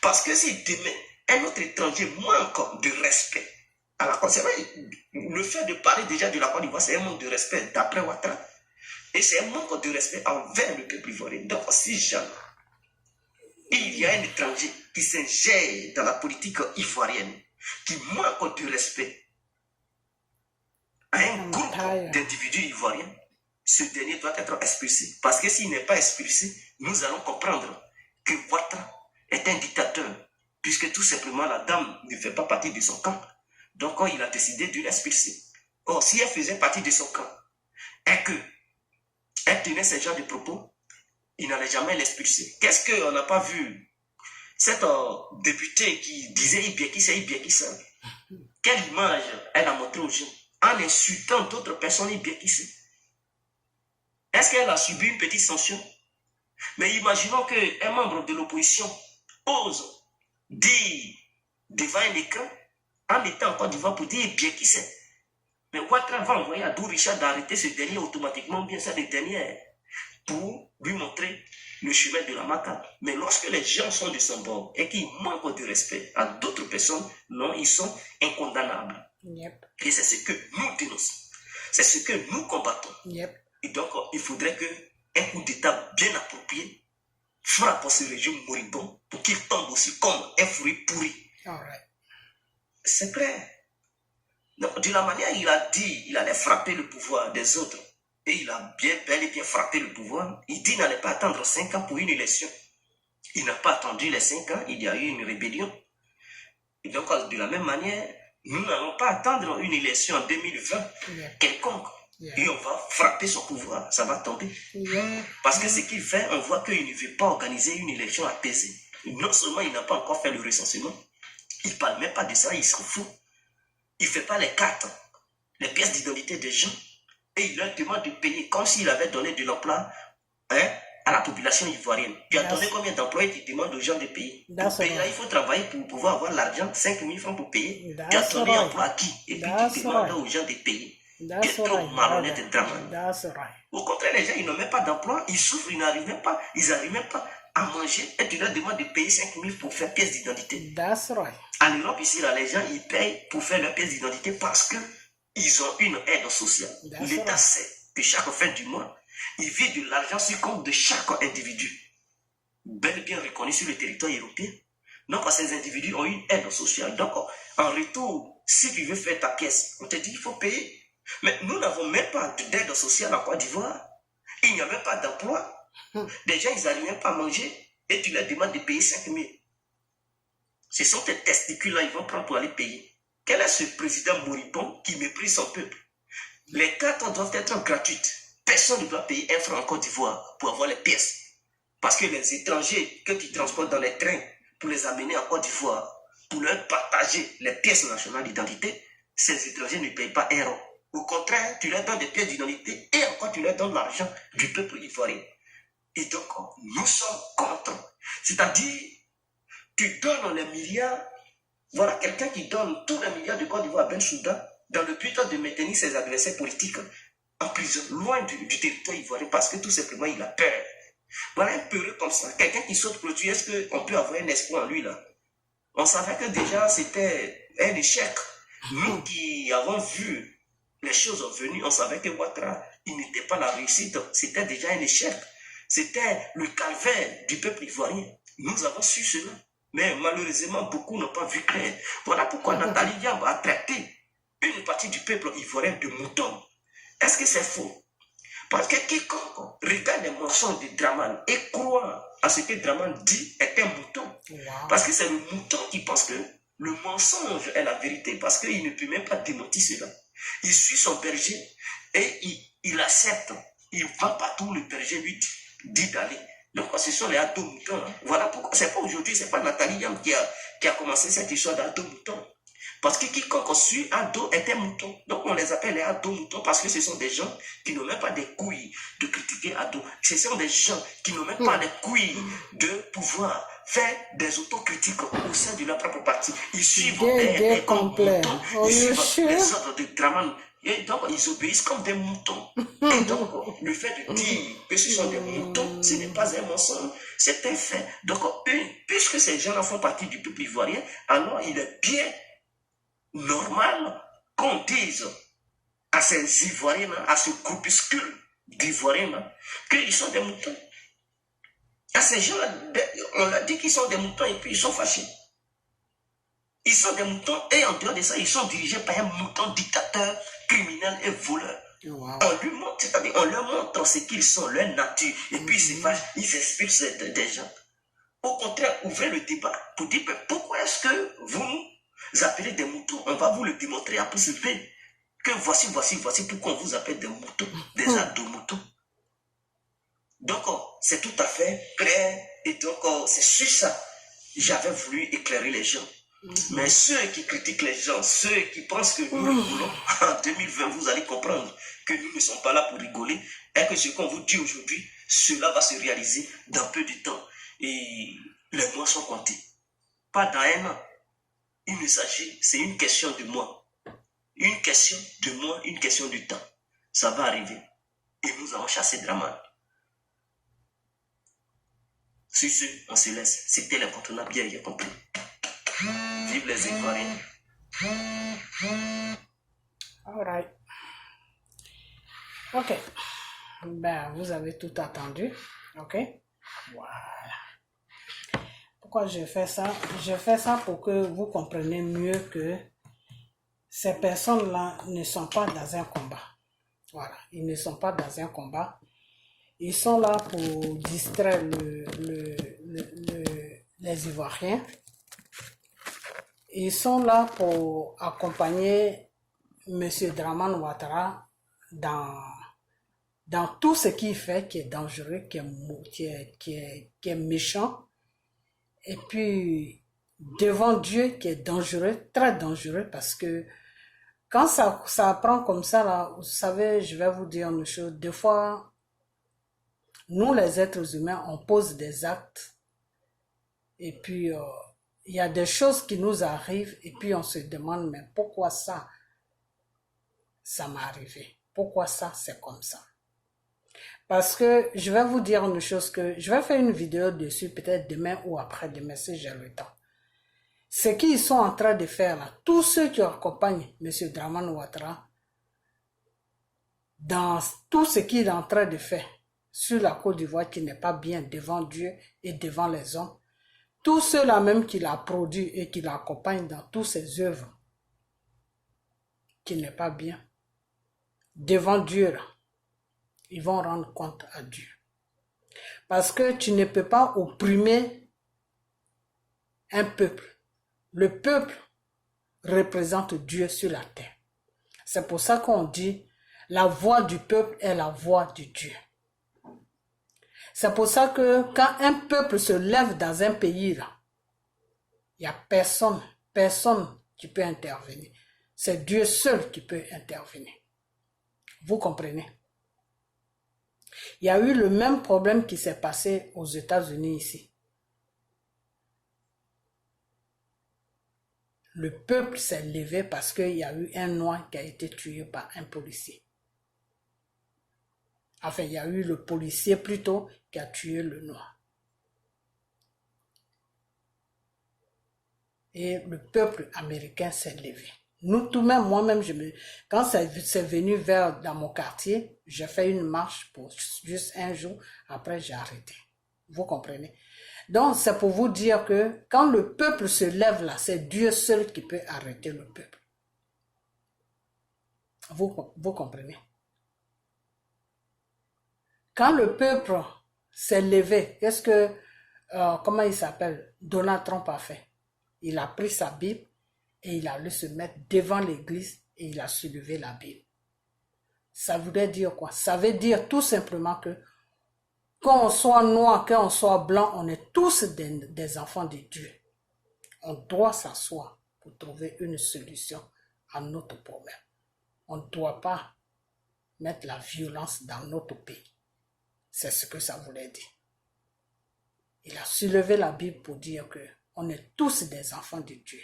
Parce que si demain, un autre étranger manque de respect à la Côte d'Ivoire, le fait de parler déjà de la Côte d'Ivoire, c'est un manque de respect d'après Ouattara. Et c'est un manque de respect envers le peuple ivoirien. Donc, si jamais il y a un étranger qui s'ingère dans la politique ivoirienne, qui manque de respect à un groupe d'individus ivoiriens, ce dernier doit être expulsé. Parce que s'il n'est pas expulsé, nous allons comprendre que Ouattara est un dictateur, puisque tout simplement la dame ne fait pas partie de son camp. Donc il a décidé de l'expulser. Or, si elle faisait partie de son camp, et qu'elle tenait ce genre de propos, il n'allait jamais l'expulser. Qu'est-ce qu'on n'a pas vu? Cette députée qui disait Ibiekissa, quelle image elle a montré aux gens en insultant d'autres personnes Ibiekissa? Est-ce qu'elle a subi une petite sanction? Mais imaginons qu'un membre de l'opposition ose dire devant un écran, en étant en Côte d'Ivoire, pour dire bien qui c'est. Mais Ouattara va envoyer à Dou Richard d'arrêter ce dernier automatiquement, bien ça, le dernier, pour lui montrer le chemin de la macabre. Mais lorsque les gens sont de son bord et qu'ils manquent de respect à d'autres personnes, non, ils sont incondamnables. Yep. Et c'est ce que nous dénonçons. C'est ce que nous combattons. Yep. Et donc, il faudrait qu'un coup d'État bien approprié frappe ce régime moribond pour qu'il tombe aussi comme un fruit pourri. Right. C'est clair. Donc, de la manière il a dit, il allait frapper le pouvoir des autres. Et il a bel et bien frappé le pouvoir. Il dit qu'il n'allait pas attendre 5 ans pour une élection. Il n'a pas attendu les 5 ans, il y a eu une rébellion. Et donc, de la même manière, nous n'allons pas attendre une élection en 2020 quelconque. Et on va frapper son pouvoir, ça va tomber. Parce que ce qu'il fait, on voit qu'il ne veut pas organiser une élection apaisée. Non seulement il n'a pas encore fait le recensement, il ne parle même pas de ça, il s'en fout. Il ne fait pas les cartes, les pièces d'identité des gens. Et il leur demande de payer comme s'il avait donné de l'emploi à la population ivoirienne. Tu as donné combien d'emplois et tu demandes aux gens de payer. Pour payer là, il faut travailler pour pouvoir avoir l'argent, 5 000 francs pour payer. Tu as donné l'emploi à qui? Et puis tu demandes aux gens de payer. C'est trop malhonnête et dramatique. Au contraire, les gens, ils n'ont même pas d'emploi, ils souffrent, ils n'arrivent même pas, à manger et tu leur demandes de payer 5 000 pour faire pièce d'identité. En Europe, ici, là, les gens, ils payent pour faire leur pièce d'identité parce qu'ils ont une aide sociale. L'État sait que chaque fin du mois, il vit de l'argent sur compte de chaque individu, bel et bien reconnu sur le territoire européen. Donc, ces individus ont une aide sociale. Donc, en retour, si tu veux faire ta pièce, on te dit qu'il faut payer. Mais nous n'avons même pas d'aide sociale en Côte d'Ivoire. Il n'y a même pas d'emploi. Les gens, ils n'arrivent même pas à manger et tu leur demandes de payer 5 000. Ce sont tes testicules-là, ils vont prendre pour aller payer. Quel est ce président moribond qui méprise son peuple? Les cartes doivent être gratuites. Personne ne doit payer 1 franc en Côte d'Ivoire pour avoir les pièces. Parce que les étrangers que tu transportes dans les trains pour les amener en Côte d'Ivoire, pour leur partager les pièces nationales d'identité, ces étrangers ne payent pas 1 euro. Au contraire, tu leur donnes des pièces d'identité et encore tu leur donnes l'argent du peuple ivoirien. Et donc, nous sommes contre. C'est-à-dire, tu donnes les milliards, voilà quelqu'un qui donne tous les milliards de Côte d'Ivoire à Bensouda dans le but de maintenir ses adversaires politiques en prison, loin du territoire ivoirien, parce que tout simplement, il a peur. Voilà un peureux comme ça, quelqu'un qui saute produit, est-ce qu'on peut avoir un espoir en lui là? On savait que déjà, c'était un échec. Nous qui avons vu les choses venues, on savait que Ouattara, il n'était pas la réussite, c'était déjà un échec. C'était le calvaire du peuple ivoirien. Nous avons su cela. Mais malheureusement, beaucoup n'ont pas vu clair. Voilà pourquoi Nathalie Diab a traité une partie du peuple ivoirien de mouton. Est-ce que c'est faux? Parce que quiconque regarde les mensonges de Draman et croit à ce que Draman dit est un mouton. Wow. Parce que c'est le mouton qui pense que le mensonge est la vérité. Parce qu'il ne peut même pas démentir cela. Il suit son berger et il accepte. Il va partout où le berger lui dit d'aller. Donc ce sont les ados moutons. Voilà pourquoi. C'est pas aujourd'hui, c'est pas Nathalie Yam qui a commencé cette histoire d'ados moutons. Parce que quiconque suit ado est un mouton. Donc on les appelle les ados moutons parce que ce sont des gens qui n'ont même pas des couilles de critiquer ado. Ce sont des gens qui n'ont même pas les couilles de pouvoir faire des autocritiques au sein de leur propre parti. Ils suivent des moutons, ils suivent les ordres de Draman. Et donc, ils obéissent comme des moutons. Et donc, le fait de dire que ce sont des moutons, ce n'est pas un mensonge, c'est un fait. Donc, puisque ces gens-là font partie du peuple ivoirien, alors il est bien normal qu'on dise à ces Ivoiriens-là, à ce groupuscule d'Ivoiriens-là, qu'ils sont des moutons. À ces gens-là, on a dit qu'ils sont des moutons et puis ils sont fâchés. Ils sont des moutons et en dehors de ça, ils sont dirigés par un mouton dictateur, criminel et voleur. Wow. On lui montre, c'est-à-dire on leur montre ce qu'ils sont, leur nature, et puis ils se fâchent, ils expulsent des gens. Au contraire, ouvrez le débat pour dire pourquoi est-ce que vous nous appelez des moutons? On va vous le démontrer à plus vite que voici pourquoi on vous appelle des moutons, des ados-moutons. Donc, c'est tout à fait clair, et donc c'est sur ça j'avais voulu éclairer les gens. Mais ceux qui critiquent les gens, ceux qui pensent que nous voulons, en 2020, vous allez comprendre que nous ne sommes pas là pour rigoler et que ce qu'on vous dit aujourd'hui, cela va se réaliser dans peu de temps. Et les mois sont comptés. Pas dans un an. Il ne s'agit, c'est une question de mois. Une question de mois, une question de temps. Ça va arriver. Et nous allons chasser Draman. Sur ce, on se laisse. C'était l'incontournable, bien, il y a compris. Vive les Ivoiriens. All right. Ok. Ben, vous avez tout attendu. Ok. Voilà. Pourquoi je fais ça? Je fais ça pour que vous compreniez mieux que ces personnes-là ne sont pas dans un combat. Voilà. Ils ne sont pas dans un combat. Ils sont là pour distraire les Ivoiriens. Ils sont là pour accompagner M. Draman Ouattara dans tout ce qu'il fait qui est dangereux, qui est méchant. Et puis, devant Dieu, qui est dangereux, très dangereux, parce que quand ça prend comme ça, là, vous savez, je vais vous dire une chose. Des fois, nous, les êtres humains, on pose des actes. Et puis, il y a des choses qui nous arrivent et puis on se demande, mais pourquoi ça m'est arrivé? Pourquoi ça, c'est comme ça? Parce que je vais vous dire une chose que je vais faire une vidéo dessus peut-être demain ou après-demain si j'ai le temps. Ce qu'ils sont en train de faire là, tous ceux qui accompagnent M. Draman Ouattara dans tout ce qu'il est en train de faire sur la Côte d'Ivoire qui n'est pas bien devant Dieu et devant les hommes, tous ceux-là même qui l'a produit et qui l'accompagnent dans toutes ses œuvres, qui n'est pas bien, devant Dieu, là, ils vont rendre compte à Dieu. Parce que tu ne peux pas opprimer un peuple. Le peuple représente Dieu sur la terre. C'est pour ça qu'on dit, la voix du peuple est la voix de Dieu. C'est pour ça que quand un peuple se lève dans un pays, là, il n'y a personne qui peut intervenir. C'est Dieu seul qui peut intervenir. Vous comprenez? Il y a eu le même problème qui s'est passé aux États-Unis ici. Le peuple s'est levé parce qu'il y a eu un noir qui a été tué par un policier. Enfin, il y a eu le policier plutôt qui a tué le noir. Et le peuple américain s'est levé. Nous, tout même, moi-même, quand c'est venu dans mon quartier, j'ai fait une marche pour juste un jour. Après, j'ai arrêté. Vous comprenez? Donc, c'est pour vous dire que quand le peuple se lève là, c'est Dieu seul qui peut arrêter le peuple. Vous comprenez? Quand le peuple s'est levé, qu'est-ce que, comment il s'appelle, Donald Trump a fait? Il a pris sa Bible et il a allé se mettre devant l'église et il a soulevé la Bible. Ça voudrait dire quoi? Ça veut dire tout simplement que qu'on soit noir, qu'on soit blanc, on est tous des enfants de Dieu. On doit s'asseoir pour trouver une solution à notre problème. On ne doit pas mettre la violence dans notre pays. C'est ce que ça voulait dire. Il a soulevé la Bible pour dire que on est tous des enfants de Dieu.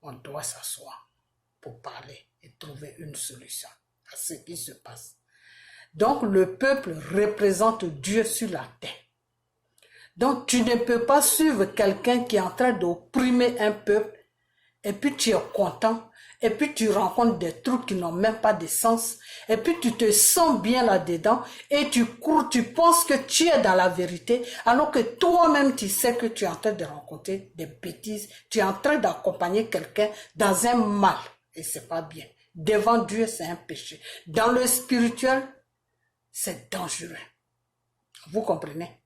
On doit s'asseoir pour parler et trouver une solution à ce qui se passe. Donc le peuple représente Dieu sur la terre. Donc tu ne peux pas suivre quelqu'un qui est en train d'opprimer un peuple et puis tu es content et puis tu rencontres des trucs qui n'ont même pas de sens et puis tu te sens bien là-dedans et tu cours, tu penses que tu es dans la vérité alors que toi-même tu sais que tu es en train de rencontrer des bêtises, tu es en train d'accompagner quelqu'un dans un mal et c'est pas bien. Devant Dieu, c'est un péché. Dans le spirituel, c'est dangereux. Vous comprenez?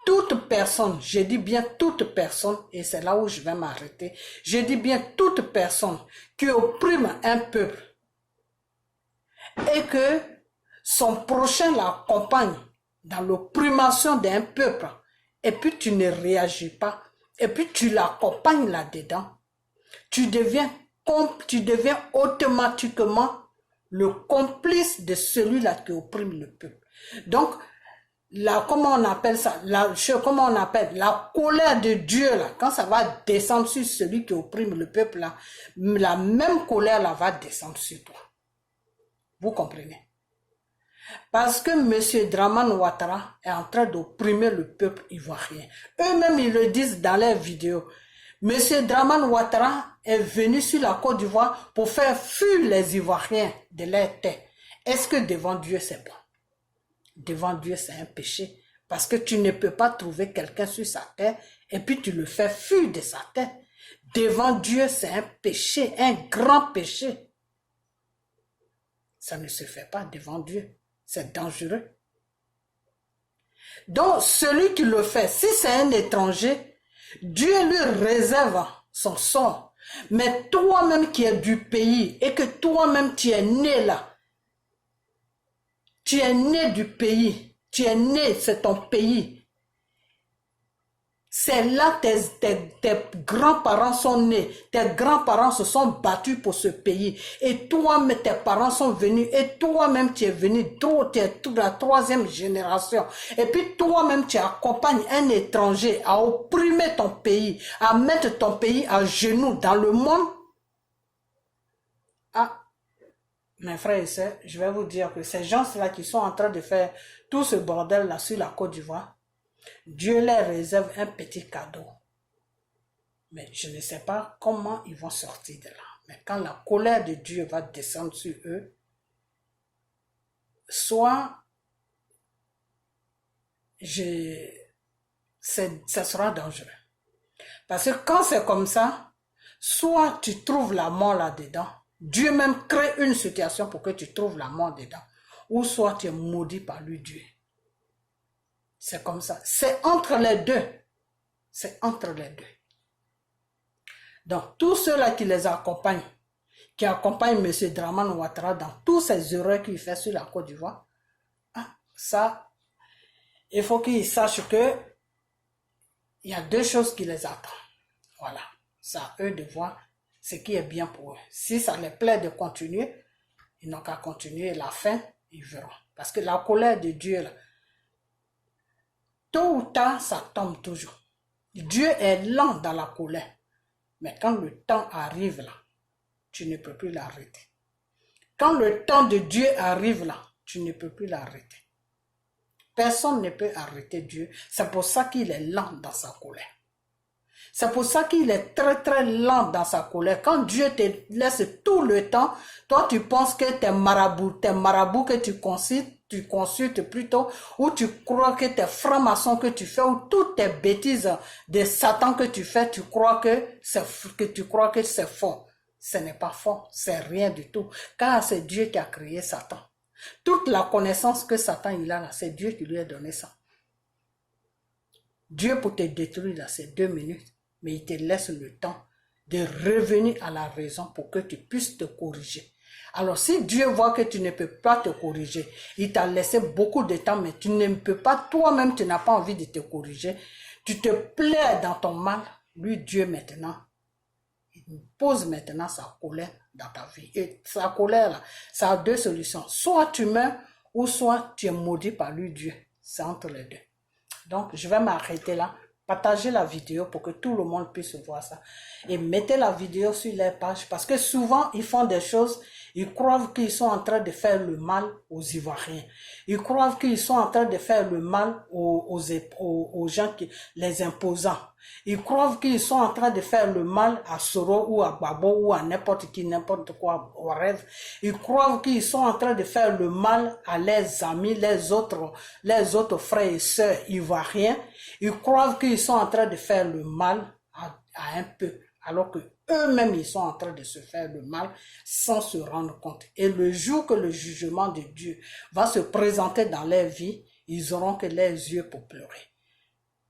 Toute personne, je dis bien toute personne, et c'est là où je vais m'arrêter, je dis bien toute personne qui opprime un peuple et que son prochain l'accompagne dans l'opprimation d'un peuple et puis tu ne réagis pas et puis tu l'accompagnes là-dedans, tu deviens automatiquement le complice de celui-là qui opprime le peuple. Donc, comment on appelle ça? La colère de Dieu, là, quand ça va descendre sur celui qui opprime le peuple, là, la même colère là, va descendre sur toi. Vous comprenez? Parce que M. Dramane Ouattara est en train d'opprimer le peuple ivoirien. Eux-mêmes, ils le disent dans leurs vidéos. M. Dramane Ouattara est venu sur la Côte d'Ivoire pour faire fuir les Ivoiriens de leur terre. Est-ce que devant Dieu, c'est bon? Devant Dieu, c'est un péché. Parce que tu ne peux pas trouver quelqu'un sur sa terre et puis tu le fais fuir de sa terre. Devant Dieu, c'est un péché, un grand péché. Ça ne se fait pas devant Dieu. C'est dangereux. Donc, celui qui le fait, si c'est un étranger, Dieu lui réserve son sort. Mais toi-même qui es du pays et que toi-même tu es né là, tu es né du pays, tu es né, c'est ton pays. C'est là que tes grands-parents sont nés, tes grands-parents se sont battus pour ce pays. Et toi-même, tes parents sont venus, et toi-même, tu es venu, tu es la troisième génération. Et puis toi-même, tu accompagnes un étranger à opprimer ton pays, à mettre ton pays à genoux dans le monde. Ah, mes frères et sœurs, je vais vous dire que ces gens-là qui sont en train de faire tout ce bordel-là sur la Côte d'Ivoire, Dieu leur réserve un petit cadeau. Mais je ne sais pas comment ils vont sortir de là. Mais quand la colère de Dieu va descendre sur eux, soit ça sera dangereux. Parce que quand c'est comme ça, soit tu trouves la mort là-dedans, Dieu même crée une situation pour que tu trouves la mort dedans, ou soit tu es maudit par lui, Dieu. C'est comme ça. C'est entre les deux. C'est entre les deux. Donc, tous ceux-là qui les accompagnent, qui accompagnent M. Dramane Ouattara dans tous ces erreurs qu'il fait sur la Côte d'Ivoire, ça, il faut qu'ils sachent que il y a deux choses qui les attendent. Voilà. C'est à eux de voir ce qui est bien pour eux. Si ça les plaît de continuer, ils n'ont qu'à continuer. La fin, ils verront. Parce que la colère de Dieu, là, tôt ou tard, ça tombe toujours. Dieu est lent dans la colère. Mais quand le temps arrive là, tu ne peux plus l'arrêter. Quand le temps de Dieu arrive là, tu ne peux plus l'arrêter. Personne ne peut arrêter Dieu. C'est pour ça qu'il est lent dans sa colère. C'est pour ça qu'il est très très lent dans sa colère. Quand Dieu te laisse tout le temps, toi tu penses que tes marabouts que tu consultes plutôt, ou tu crois que tes francs-maçons que tu fais, ou toutes tes bêtises de Satan que tu fais, tu crois que c'est faux. Ce n'est pas faux, c'est rien du tout. Car c'est Dieu qui a créé Satan. Toute la connaissance que Satan il a là, c'est Dieu qui lui a donné ça. Dieu pour te détruire là, c'est 2 minutes. Mais il te laisse le temps de revenir à la raison pour que tu puisses te corriger. Alors si Dieu voit que tu ne peux pas te corriger, il t'a laissé beaucoup de temps, mais tu ne peux pas, toi-même tu n'as pas envie de te corriger, tu te plais dans ton mal, lui Dieu maintenant, il pose maintenant sa colère dans ta vie. Et sa colère là, ça a 2 solutions. Soit tu meurs, ou soit tu es maudit par lui Dieu. C'est entre les deux. Donc je vais m'arrêter là. Partagez la vidéo pour que tout le monde puisse voir ça. Et mettez la vidéo sur les pages parce que souvent, ils font des choses, ils croient qu'ils sont en train de faire le mal aux Ivoiriens. Ils croient qu'ils sont en train de faire le mal aux gens, les imposants. Ils croient qu'ils sont en train de faire le mal à Soro ou à Babo ou à n'importe qui, n'importe quoi, au rêve. Ils croient qu'ils sont en train de faire le mal à leurs amis, les autres frères et sœurs ivoiriens. Ils croient qu'ils sont en train de faire le mal à un peu, alors que eux-mêmes ils sont en train de se faire le mal sans se rendre compte. Et le jour que le jugement de Dieu va se présenter dans leur vie, ils auront que les yeux pour pleurer.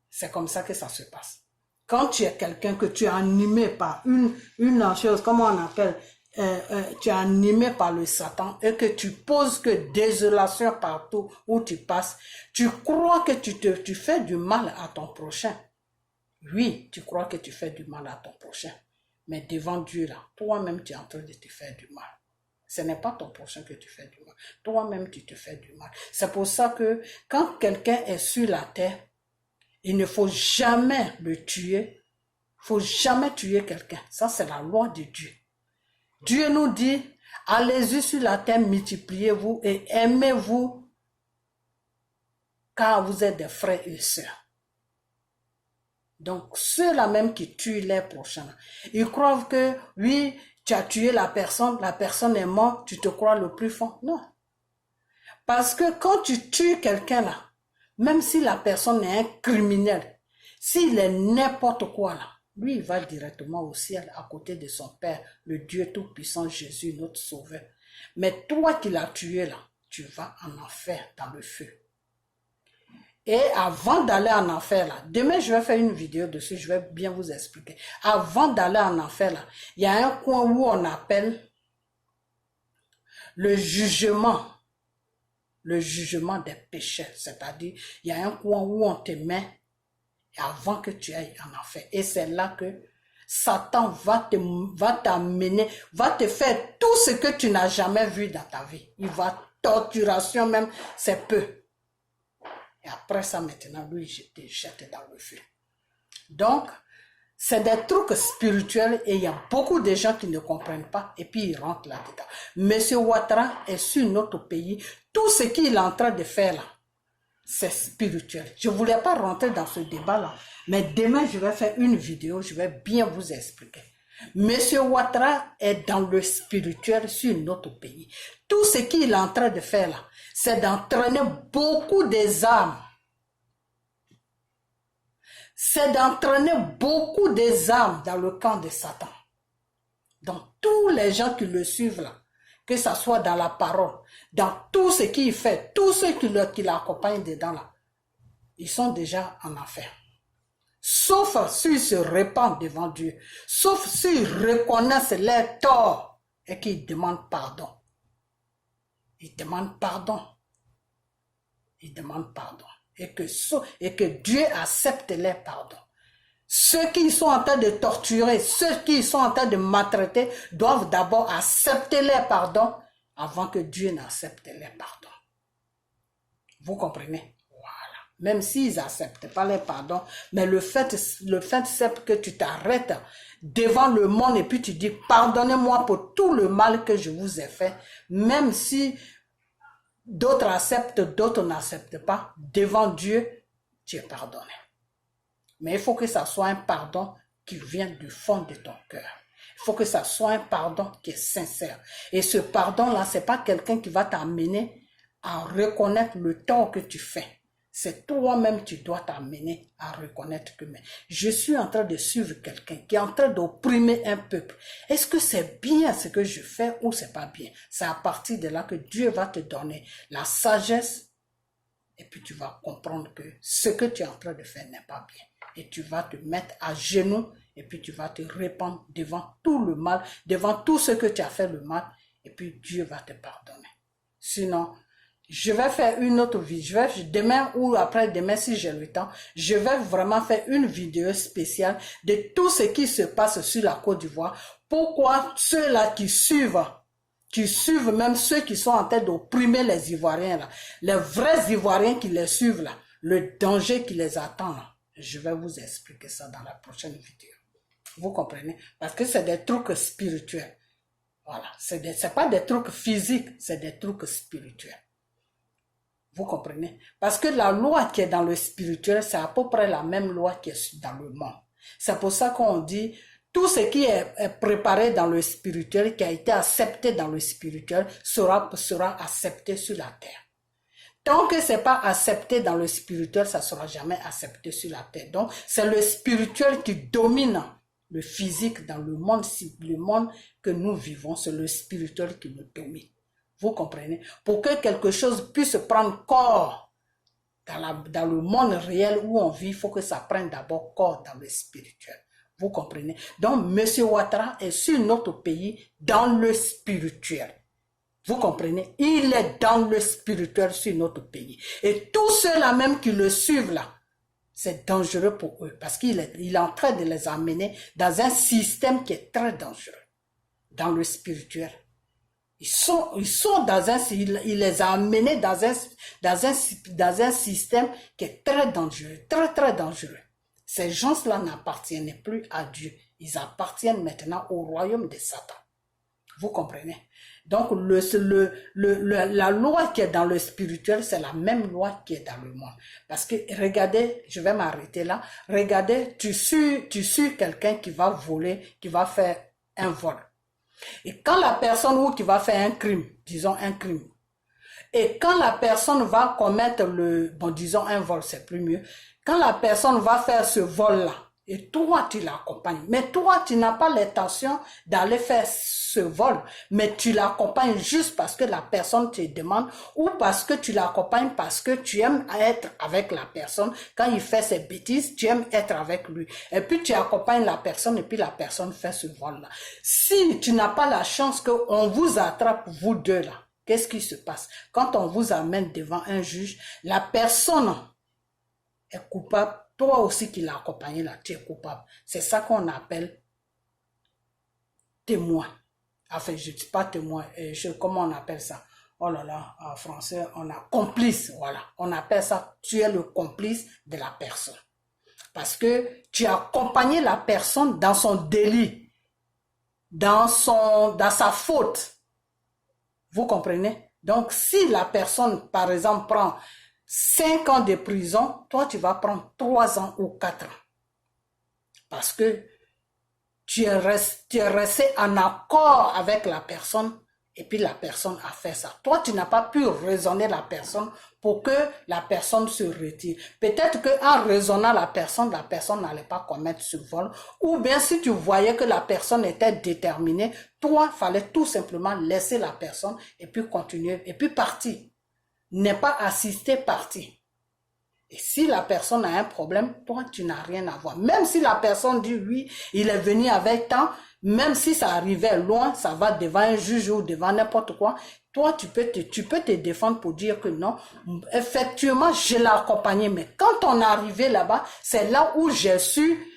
C'est comme ça que ça se passe. Quand tu es quelqu'un que tu es animé par une chose, comment on appelle, tu es animé par le Satan et que tu poses que désolation partout où tu passes, tu crois que tu fais du mal à ton prochain. Oui, tu crois que tu fais du mal à ton prochain. Mais devant Dieu là, toi-même tu es en train de te faire du mal. Ce n'est pas ton prochain que tu fais du mal. Toi-même tu te fais du mal. C'est pour ça que quand quelqu'un est sur la terre, il ne faut jamais le tuer. Il ne faut jamais tuer quelqu'un. Ça, c'est la loi de Dieu. Dieu nous dit, allez-y sur la terre, multipliez-vous et aimez-vous, car vous êtes des frères et sœurs. Donc, ceux-là même qui tuent les prochains, ils croient que, oui, tu as tué la personne est morte, tu te crois le plus fort. Non. Parce que quand tu tues quelqu'un là, même si la personne est un criminel, s'il est n'importe quoi là, lui il va directement au ciel à côté de son Père, le Dieu Tout-Puissant Jésus, notre Sauveur. Mais toi qui l'as tué là, tu vas en enfer dans le feu. Et avant d'aller en enfer là, demain je vais faire une vidéo dessus, je vais bien vous expliquer. Avant d'aller en enfer là, il y a un coin où on appelle le jugement des péchés. C'est-à-dire, il y a un coin où on te met avant que tu ailles en enfer. Et c'est là que Satan va t'amener, va te faire tout ce que tu n'as jamais vu dans ta vie. Il va torturation même, c'est peu. Et après ça, maintenant, lui, je te jette dans le feu. Donc, c'est des trucs spirituels et il y a beaucoup de gens qui ne comprennent pas et puis ils rentrent là-dedans. Monsieur Ouattara est sur notre pays. Tout ce qu'il est en train de faire là, c'est spirituel. Je ne voulais pas rentrer dans ce débat-là, mais demain, je vais faire une vidéo, je vais bien vous expliquer. Monsieur Ouattara est dans le spirituel sur notre pays. Tout ce qu'il est en train de faire là, c'est d'entraîner beaucoup des âmes. C'est d'entraîner beaucoup des âmes dans le camp de Satan. Donc, tous les gens qui le suivent là, que ce soit dans la parole, dans tout ce qu'il fait, tous ceux qui l'accompagnent dedans là, ils sont déjà en enfer. Sauf s'ils se répandent devant Dieu, sauf s'ils reconnaissent leurs torts et qu'ils demandent pardon. Ils demandent pardon. Ils demandent pardon. Et que Dieu accepte les pardons. Ceux qui sont en train de torturer, ceux qui sont en train de maltraiter, doivent d'abord accepter les pardons avant que Dieu n'accepte les pardons. Vous comprenez? Voilà. Même s'ils n'acceptent pas les pardons, mais le fait c'est que tu t'arrêtes devant le monde et puis tu dis pardonnez-moi pour tout le mal que je vous ai fait, même si d'autres acceptent, d'autres n'acceptent pas. Devant Dieu, tu es pardonné. Mais il faut que ça soit un pardon qui vient du fond de ton cœur. Il faut que ça soit un pardon qui est sincère. Et ce pardon-là, ce n'est pas quelqu'un qui va t'amener à reconnaître le tort que tu fais. C'est toi-même qui dois t'amener à reconnaître que je suis en train de suivre quelqu'un qui est en train d'opprimer un peuple. Est-ce que c'est bien ce que je fais ou c'est pas bien? C'est à partir de là que Dieu va te donner la sagesse et puis tu vas comprendre que ce que tu es en train de faire n'est pas bien. Et tu vas te mettre à genoux et puis tu vas te répandre devant tout le mal, devant tout ce que tu as fait le mal et puis Dieu va te pardonner. Sinon, je vais faire une autre vidéo, demain ou après-demain si j'ai le temps, je vais vraiment faire une vidéo spéciale de tout ce qui se passe sur la Côte d'Ivoire. Pourquoi ceux-là qui suivent même ceux qui sont en train d'opprimer les Ivoiriens là, les vrais Ivoiriens qui les suivent là, le danger qui les attend là. Je vais vous expliquer ça dans la prochaine vidéo. Vous comprenez? Parce que c'est des trucs spirituels. Voilà, c'est pas des trucs physiques, c'est des trucs spirituels. Vous comprenez? Parce que la loi qui est dans le spirituel, c'est à peu près la même loi qui est dans le monde. C'est pour ça qu'on dit, tout ce qui est préparé dans le spirituel, qui a été accepté dans le spirituel, sera accepté sur la terre. Tant que c'est pas accepté dans le spirituel, ça sera jamais accepté sur la terre. Donc, c'est le spirituel qui domine le physique dans le monde que nous vivons, c'est le spirituel qui nous domine. Vous comprenez? Pour que quelque chose puisse prendre corps dans le monde réel où on vit, il faut que ça prenne d'abord corps dans le spirituel. Vous comprenez? Donc, M. Ouattara est sur notre pays dans le spirituel. Vous comprenez? Il est dans le spirituel sur notre pays. Et tous ceux-là même qui le suivent là, c'est dangereux pour eux parce qu'il est en train de les amener dans un système qui est très dangereux. Dans le spirituel. Ils sont dans il les a amenés dans un système qui est très dangereux, très très dangereux. Ces gens-là n'appartiennent plus à Dieu. Ils appartiennent maintenant au royaume de Satan. Vous comprenez? Donc, la loi qui est dans le spirituel, c'est la même loi qui est dans le monde. Parce que, regardez, je vais m'arrêter là. Regardez, tu suis quelqu'un qui va voler, qui va faire un vol. Et quand la personne qui va faire un crime, disons un crime, et quand la personne va commettre disons un vol, c'est plus mieux, quand la personne va faire ce vol-là, et toi tu l'accompagnes, mais toi tu n'as pas l'intention d'aller faire ce vol, mais tu l'accompagnes juste parce que la personne te demande, ou parce que tu l'accompagnes parce que tu aimes être avec la personne, quand il fait ses bêtises, tu aimes être avec lui, et puis tu accompagnes la personne, et puis la personne fait ce vol-là. Si tu n'as pas la chance qu'on vous attrape, vous deux là, qu'est-ce qui se passe? Quand on vous amène devant un juge, la personne est coupable, toi aussi qui l'as accompagné là, tu es coupable. C'est ça qu'on appelle témoin. Enfin, je ne dis pas témoin, comment on appelle ça? Oh là là, en français, on a complice, voilà. On appelle ça, tu es le complice de la personne. Parce que tu as accompagné la personne dans son délit, dans sa faute. Vous comprenez? Donc, si la personne, par exemple, prend 5 ans de prison, toi, tu vas prendre 3 ans ou 4 ans. Parce que tu es resté en accord avec la personne et puis la personne a fait ça. Toi, tu n'as pas pu raisonner la personne pour que la personne se retire. Peut-être qu'en raisonnant la personne n'allait pas commettre ce vol. Ou bien si tu voyais que la personne était déterminée, toi, il fallait tout simplement laisser la personne et puis continuer et puis partir. N'est pas assister, partir. Et si la personne a un problème, toi, tu n'as rien à voir. Même si la personne dit oui, il est venu avec tant, même si ça arrivait loin, ça va devant un juge ou devant n'importe quoi, toi, tu peux te défendre pour dire que non, effectivement, je l'ai accompagné. Mais quand on est arrivé là-bas, c'est là où j'ai su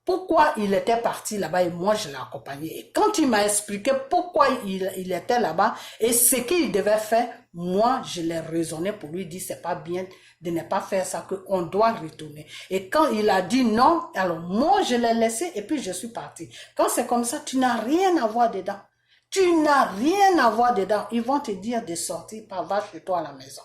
pourquoi il était parti là-bas et moi, je l'ai accompagné. Et quand il m'a expliqué pourquoi il était là-bas et ce qu'il devait faire, moi, je l'ai raisonné pour lui dire c'est pas bien de ne pas faire ça, qu'on doit retourner. Et quand il a dit non, alors moi, je l'ai laissé et puis je suis parti. Quand c'est comme ça, tu n'as rien à voir dedans. Tu n'as rien à voir dedans. Ils vont te dire de sortir, pas va chez toi à la maison.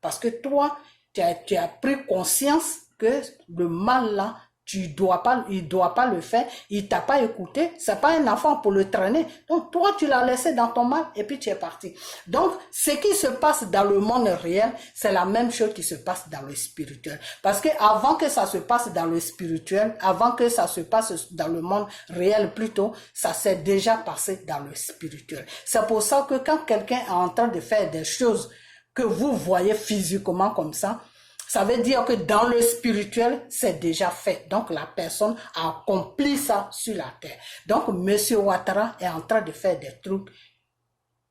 Parce que toi, tu as pris conscience que le mal là, il doit pas le faire, il t'a pas écouté, c'est pas un enfant pour le traîner. Donc toi, tu l'as laissé dans ton mal et puis tu es parti. Donc, ce qui se passe dans le monde réel, c'est la même chose qui se passe dans le spirituel. Parce que avant que ça se passe dans le spirituel, avant que ça se passe dans le monde réel plutôt, ça s'est déjà passé dans le spirituel. C'est pour ça que quand quelqu'un est en train de faire des choses que vous voyez physiquement comme ça veut dire que dans le spirituel, c'est déjà fait. Donc, la personne a accompli ça sur la terre. Donc, Monsieur Ouattara est en train de faire des trucs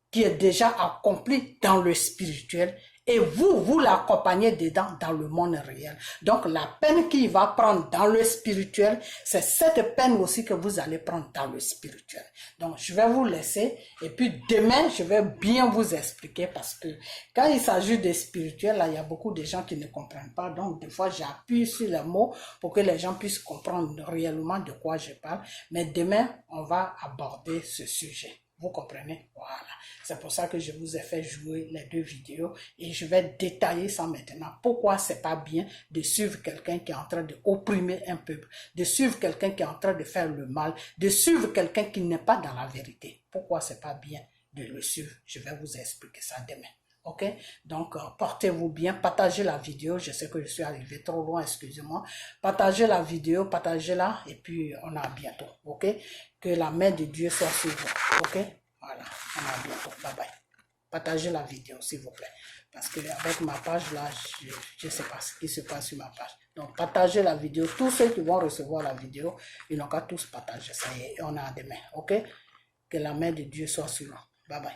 qui est déjà accompli dans le spirituel. Et vous l'accompagnez dedans dans le monde réel. Donc, la peine qu'il va prendre dans le spirituel, c'est cette peine aussi que vous allez prendre dans le spirituel. Donc, je vais vous laisser. Et puis, demain, je vais bien vous expliquer parce que quand il s'agit de spirituel, là, il y a beaucoup de gens qui ne comprennent pas. Donc, des fois, j'appuie sur les mots pour que les gens puissent comprendre réellement de quoi je parle. Mais demain, on va aborder ce sujet. Vous comprenez? Voilà. C'est pour ça que je vous ai fait jouer les 2 vidéos et je vais détailler ça maintenant. Pourquoi c'est pas bien de suivre quelqu'un qui est en train d'opprimer un peuple, de suivre quelqu'un qui est en train de faire le mal, de suivre quelqu'un qui n'est pas dans la vérité. Pourquoi c'est pas bien de le suivre? Je vais vous expliquer ça demain. Ok? Donc, portez-vous bien, partagez la vidéo. Je sais que je suis arrivé trop loin, excusez-moi. Partagez la vidéo, partagez-la et puis on a bientôt. Ok? Que la main de Dieu soit sur vous. Ok? Voilà, on a bientôt. Bye bye. Partagez la vidéo, s'il vous plaît. Parce que avec ma page là, je ne sais pas ce qui se passe sur ma page. Donc, partagez la vidéo. Tous ceux qui vont recevoir la vidéo, ils n'ont qu'à tous partager ça. Et on a demain. Ok? Que la main de Dieu soit sur nous. Bye bye.